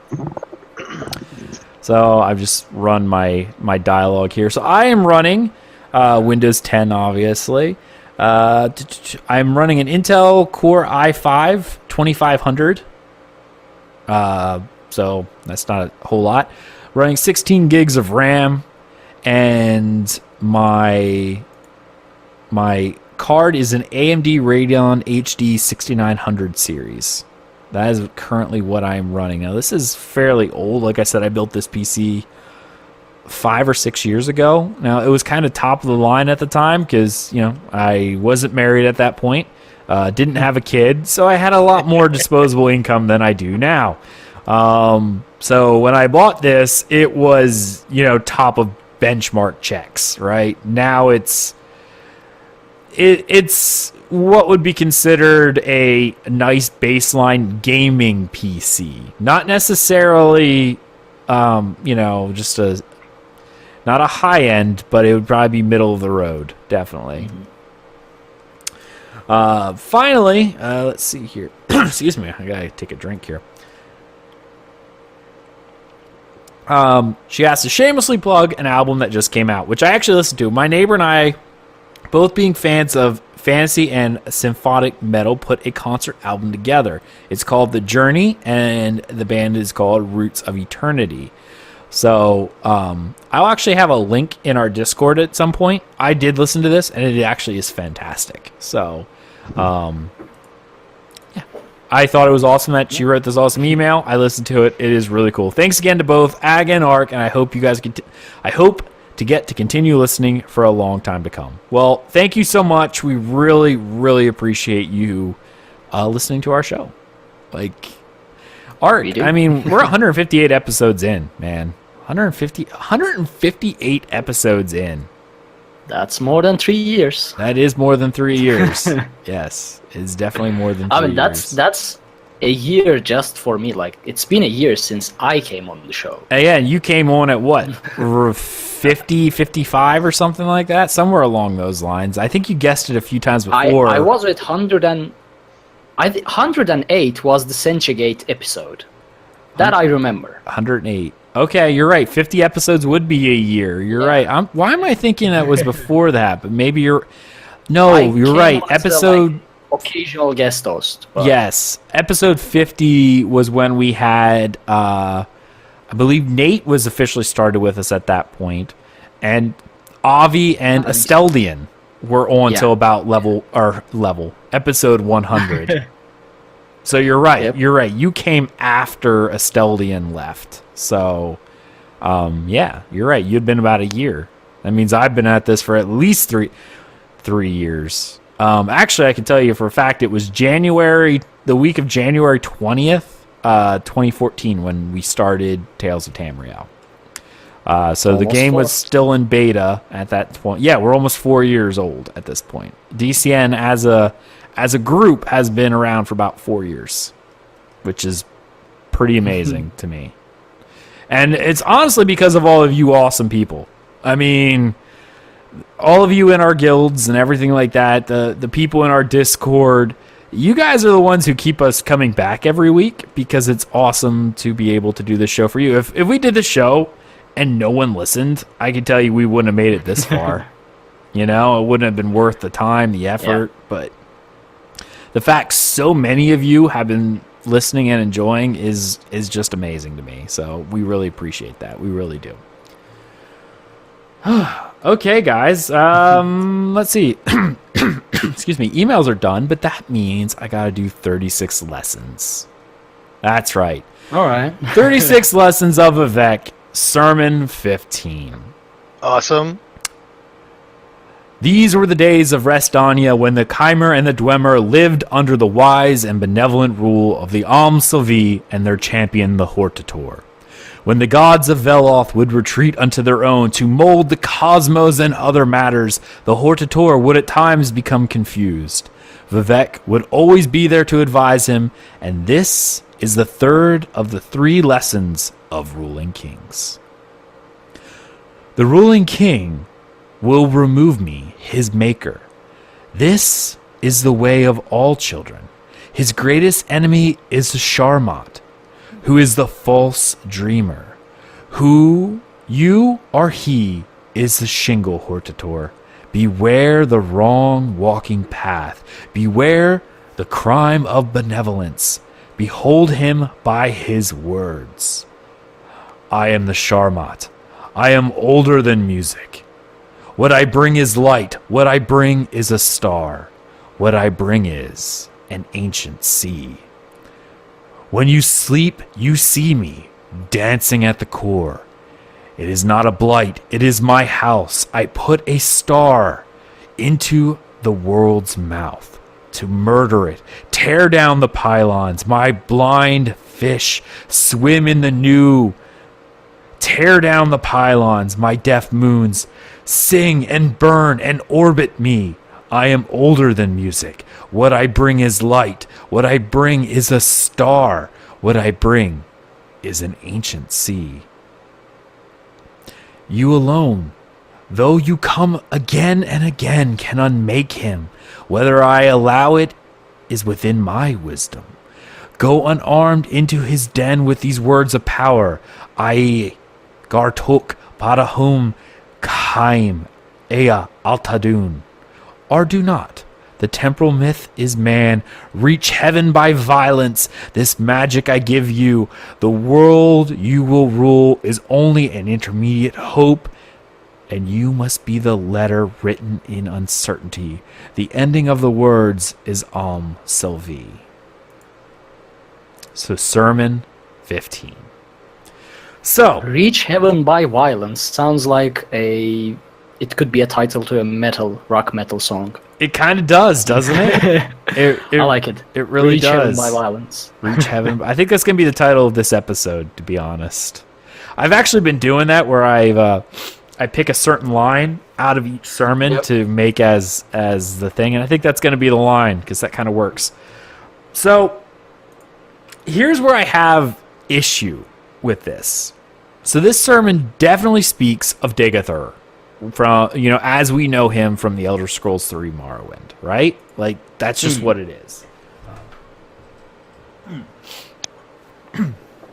So I've just run my dialogue here. So I am running Windows 10, obviously. I'm running an Intel Core i5 2500. So that's not a whole lot. Running 16 gigs of RAM, and my card is an AMD Radeon HD 6900 series. That is currently what I am running. Now, this is fairly old. Like I said, I built this PC 5 or 6 years ago. Now, it was kind of top of the line at the time because, I wasn't married at that point, didn't have a kid, so I had a lot more disposable income than I do now. So when I bought this, it was, top of benchmark checks, right? Now it's what would be considered a nice baseline gaming PC. Not necessarily, just not a high end, but it would probably be middle of the road, definitely. Finally, let's see here. Excuse me, I gotta take a drink here. She has to shamelessly plug an album that just came out, which I actually listened to. My neighbor and I, both being fans of fantasy and symphonic metal, put a concert album together. It's called The Journey, and the band is called Roots of Eternity. So I'll actually have a link in our Discord at some point. I did listen to this, and it actually is fantastic. So, yeah. I thought it was awesome that she wrote this awesome email. I listened to it. It is really cool. Thanks again to both Ag and Ark, and I hope you guys I hope to get to continue listening for a long time to come. Well, thank you so much. We really, really appreciate you listening to our show. Like, Art, I mean, we're 158 episodes in, man. 158 episodes in. That's more than 3 years. That is more than 3 years. Yes, it's definitely more than 3 years. That's a year just for me. Like, it's been a year since I came on the show. Yeah, and you came on at what? 50, 55 or something like that? Somewhere along those lines. I think you guessed it a few times before. I was with 108 was the Senchegate episode. That I remember. 108. Okay, you're right. 50 episodes would be a year. You're right. Why am I thinking that was before that? But maybe you're... No, you're right. Episode... occasional guest host. But... Yes. Episode 50 was when we had... I believe Nate was officially started with us at that point. And Avi and Esteldian were on till about episode 100. So you're right. Yep. You're right. You came after Esteldian left. So, yeah, you're right. You'd been about a year. That means I've been at this for at least three years. Actually, I can tell you for a fact it was the week of January 20th, 2014 when we started Tales of Tamriel. So the game was still in beta at that point. Yeah, we're almost 4 years old at this point. DCN as a group has been around for about 4 years, which is pretty amazing to me. And it's honestly because of all of you awesome people. I mean, all of you in our guilds and everything like that, the people in our Discord, you guys are the ones who keep us coming back every week because it's awesome to be able to do this show for you. If we did the show and no one listened, I can tell you we wouldn't have made it this far. It wouldn't have been worth the time, the effort, but the fact so many of you have been listening and enjoying is just amazing to me. So we really appreciate that. We really do. Okay, guys. Let's see. Excuse me. Emails are done, but that means I got to do 36 lessons. That's right. All right. 36 lessons of Vivec, Sermon 15. Awesome. These were the days of Restania when the Chimer and the Dwemer lived under the wise and benevolent rule of the Sylvie and their champion, the Hortator. When the gods of Veloth would retreat unto their own to mold the cosmos and other matters, the Hortator would at times become confused. Vivec would always be there to advise him, and this is the third of the 3 lessons of ruling kings. The ruling king will remove me, his maker. This is the way of all children. His greatest enemy is the Sharmat, who is the false dreamer. Who you or he is the shingle Hortator. Beware the wrong walking path. Beware the crime of benevolence. Behold him by his words. I am the Sharmat. I am older than music. What I bring is light. What I bring is a star. What I bring is an ancient sea. When you sleep, you see me, dancing at the core. It is not a blight. It is my house. I put a star into the world's mouth to murder it. Tear down the pylons. My blind fish swim in the new. Tear down the pylons, my deaf moons. Sing and burn and orbit me. I am older than music. What I bring is light. What I bring is a star. What I bring is an ancient sea. You alone, though you come again and again, can unmake him. Whether I allow it is within my wisdom. Go unarmed into his den with these words of power. I, Gartuk, Padahum, Kaim, Ea, Altadun. Or do not. The temporal myth is man. Reach heaven by violence. This magic I give you. The world you will rule is only an intermediate hope, and you must be the letter written in uncertainty. The ending of the words is Sylvie. So Sermon 15. So Reach Heaven by Violence sounds like it could be a title to a rock metal song. it kind of does, doesn't it? I like it. It really Reach Heaven does. by Violence. Reach Heaven. I think that's going to be the title of this episode, to be honest. I've actually been doing that where I pick a certain line out of each sermon to make as the thing, and I think that's going to be the line because that kind of works. So here's where I have issue with this. So this sermon definitely speaks of Dagathur, from as we know him from the Elder Scrolls 3 Morrowind, right? Like that's just what it is.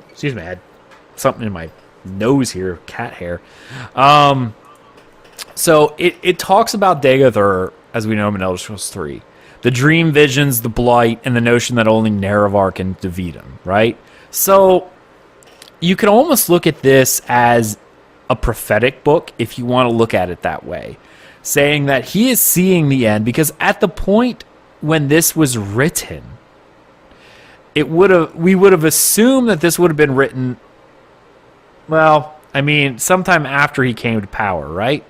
Excuse me, I had something in my nose here, cat hair. So it talks about Dagathur as we know him in Elder Scrolls 3. The dream visions, the blight, and the notion that only Nerevar can defeat him, right? So you can almost look at this as a prophetic book if you want to look at it that way, saying that he is seeing the end, because at the point when this was written, we would have assumed that this would have been written, well, I mean, sometime after he came to power, right?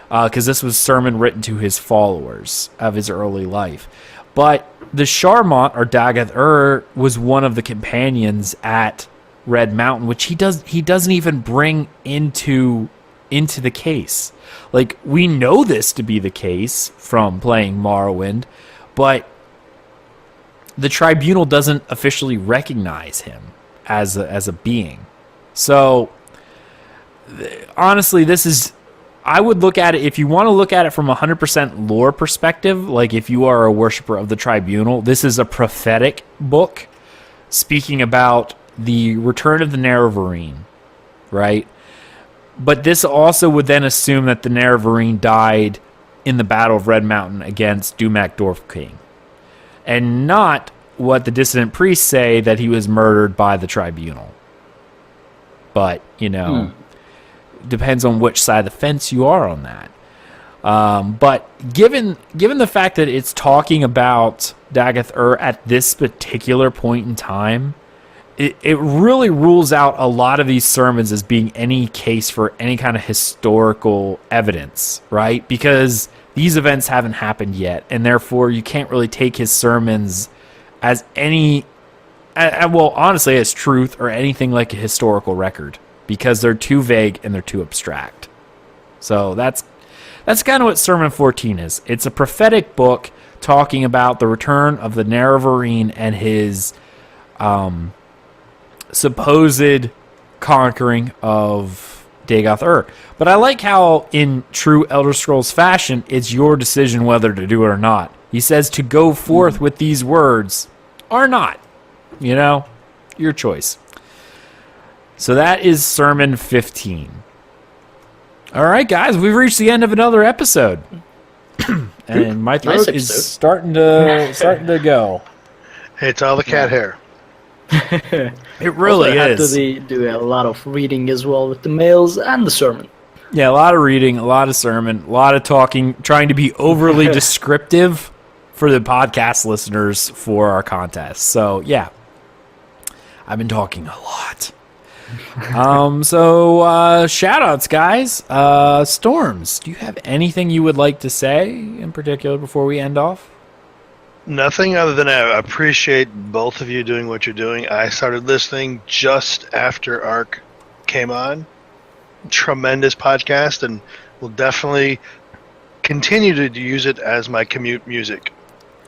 Because this was a sermon written to his followers of his early life. But the Sharmont, or Dagath was one of the companions at Red Mountain, which he doesn't even bring into the case. Like, we know this to be the case from playing Morrowind, but the tribunal doesn't officially recognize him as a being. So honestly, I would look at it, if you want to look at it from a 100% lore perspective, like if you are a worshiper of the tribunal, this is a prophetic book speaking about the return of the Nerevarine, right? But this also would then assume that the Nerevarine died in the Battle of Red Mountain against Dumak Dwarf King, and not what the dissident priests say, that he was murdered by the tribunal. But, depends on which side of the fence you are on that. But given the fact that it's talking about Dagath at this particular point in time, it really rules out a lot of these sermons as being any case for any kind of historical evidence, right? Because these events haven't happened yet, and therefore you can't really take his sermons as any, well, honestly, as truth or anything like a historical record, because they're too vague and they're too abstract. So that's kind of what Sermon 14 is. It's a prophetic book talking about the return of the Nerevarine and his supposed conquering of Dagoth-Ur. But I like how, in true Elder Scrolls fashion, it's your decision whether to do it or not. He says to go forth with these words or not. You know, your choice. So that is Sermon 15. All right, guys, we've reached the end of another episode. And my throat is starting to go. It's all the cat hair. It really is. Also, I have to do a lot of reading as well with the mails and the sermon. Yeah, a lot of reading, a lot of sermon, a lot of talking, trying to be overly descriptive for the podcast listeners for our contest. So, yeah, I've been talking a lot. So shout outs, guys. Storms, do you have anything you would like to say in particular before we end off? Nothing other than I appreciate both of you doing what you're doing. I started listening just after Ark came on. Tremendous podcast, and will definitely continue to use it as my commute music.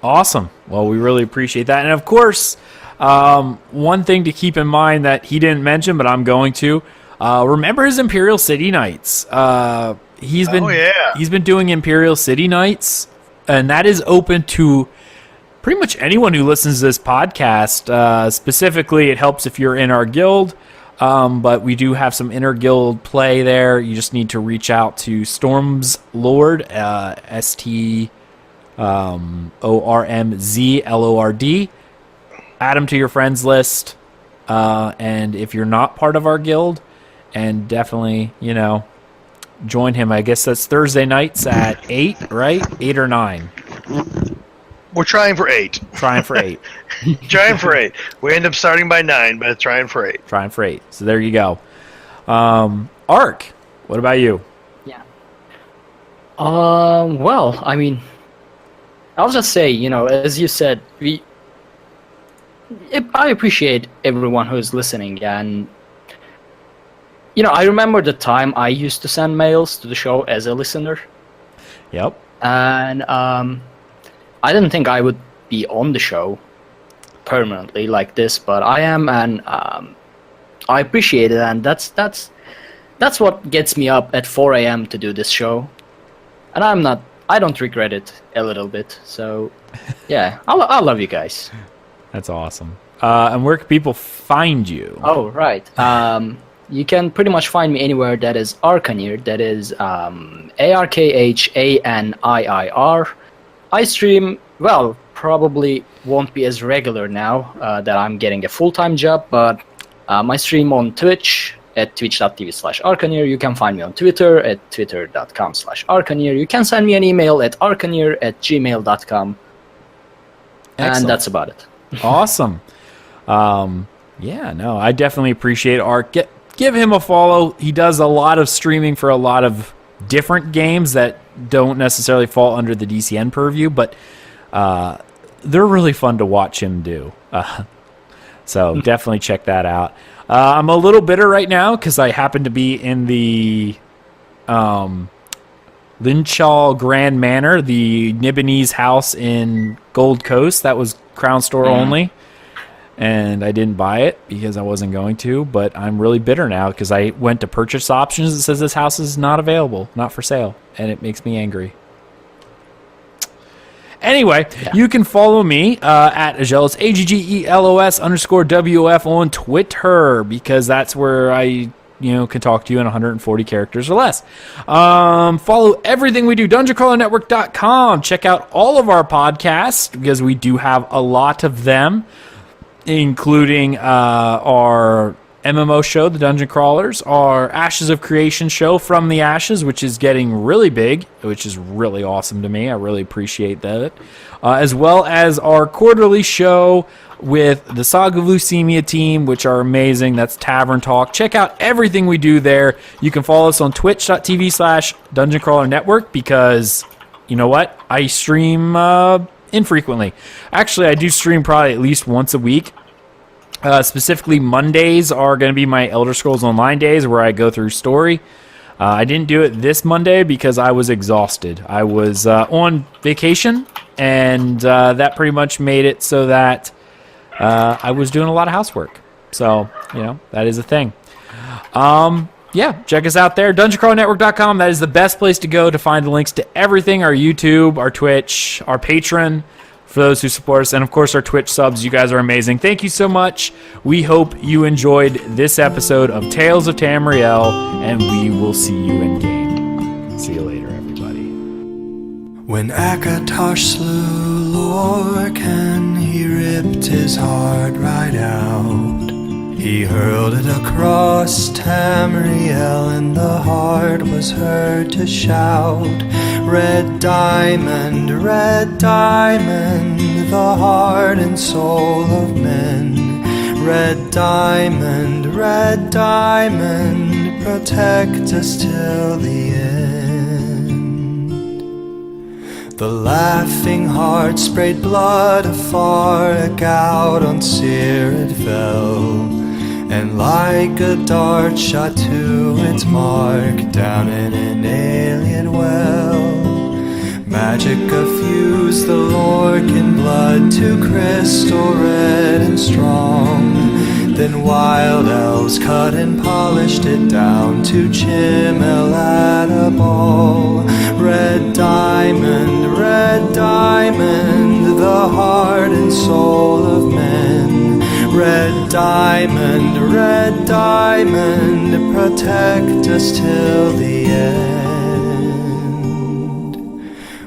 Awesome. Well, we really appreciate that. And of course, one thing to keep in mind that he didn't mention, but I'm going to, remember his Imperial City Nights. He's been doing Imperial City Nights, and that is open to pretty much anyone who listens to this podcast. Specifically, it helps if you're in our guild, but we do have some inter-guild play there. You just need to reach out to Storm's Lord, STORMZLORD. Add him to your friends list, and if you're not part of our guild, and definitely, join him. I guess that's Thursday nights at 8, right? 8 or 9. We're trying for 8. Trying for 8. Trying for 8. We end up starting by 9, but trying for 8. Trying for 8. So there you go. Ark, what about you? Yeah. Well, I mean, I'll just say, as you said, I appreciate everyone who's listening, and I remember the time I used to send mails to the show as a listener. Yep. And I didn't think I would be on the show permanently like this, but I am, and I appreciate it, and that's what gets me up at 4 a.m. to do this show, and I don't regret it a little bit. So, yeah, I love you guys. That's awesome. And where can people find you? Oh, right. You can pretty much find me anywhere that is Arkhaniir. That is ARKHANIIR. I stream, well, probably won't be as regular now that I'm getting a full-time job, but I stream on Twitch at twitch.tv/Arkhaniir. You can find me on Twitter at twitter.com/Arkhaniir. You can send me an email at arkhaniir@gmail.com. And that's about it. Awesome. I definitely appreciate Ark. Give him a follow. He does a lot of streaming for a lot of different games that don't necessarily fall under the DCN purview, but they're really fun to watch him do. So definitely check that out. I'm a little bitter right now because I happen to be in the Linchal Grand Manor, the Nibonese house in Gold Coast. That was Crown Store only, and I didn't buy it because I wasn't going to, but I'm really bitter now because I went to purchase options. It says this house is not available, not for sale, and it makes me angry. Anyway, you can follow me at Aggelos, AGGELOS_WF on Twitter, because that's where I can talk to you in 140 characters or less. Follow everything we do, DungeonCrawlerNetwork.com. Check out all of our podcasts, because we do have a lot of them, including our MMO show, The Dungeon Crawlers, our Ashes of Creation show, From the Ashes, which is getting really big, which is really awesome to me. I really appreciate that. As well as our quarterly show with the Saga of Leucemia team, which are amazing. That's Tavern Talk. Check out everything we do there. You can follow us on twitch.tv/Dungeon Crawler Network, because you know what? I stream infrequently. Actually, I do stream probably at least once a week. Specifically, Mondays are going to be my Elder Scrolls Online days where I go through story. I didn't do it this Monday because I was exhausted. I was on vacation, and that pretty much made it so that I was doing a lot of housework. So, that is a thing. Yeah, check us out there, dungeoncrawlnetwork.com. That is the best place to go to find the links to everything, our YouTube, our Twitch, our Patreon, for those who support us, and of course our Twitch subs. You guys are amazing. Thank you so much. We hope you enjoyed this episode of Tales of Tamriel, and we will see you in game. See you later, everybody. When Akatosh slew Lorcan, he ripped his heart right out. He hurled it across Tamriel, and the heart was heard to shout, red diamond, the heart and soul of men. Red diamond, protect us till the end. The laughing heart sprayed blood afar, a gout on Seer it fell, and like a dart shot to its mark down in an alien well. Magicka fused the Lorcan blood to crystal red and strong. Then wild elves cut and polished it down to Chimel at a ball. Red diamond, the heart and soul of men. Red diamond, protect us till the end.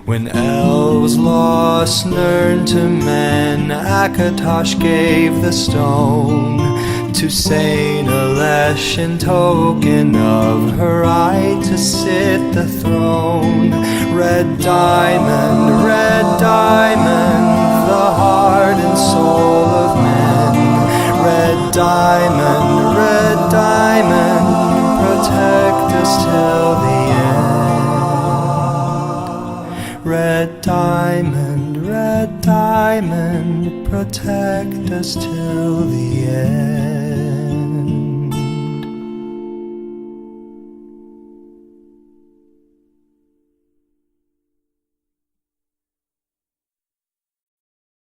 When elves lost Nirn to men, Akatosh gave the stone to Saint Alesh in token of her right to sit the throne. Red diamond, the heart and soul of men. Red diamond, protect us till the end. Red diamond, protect us till the end.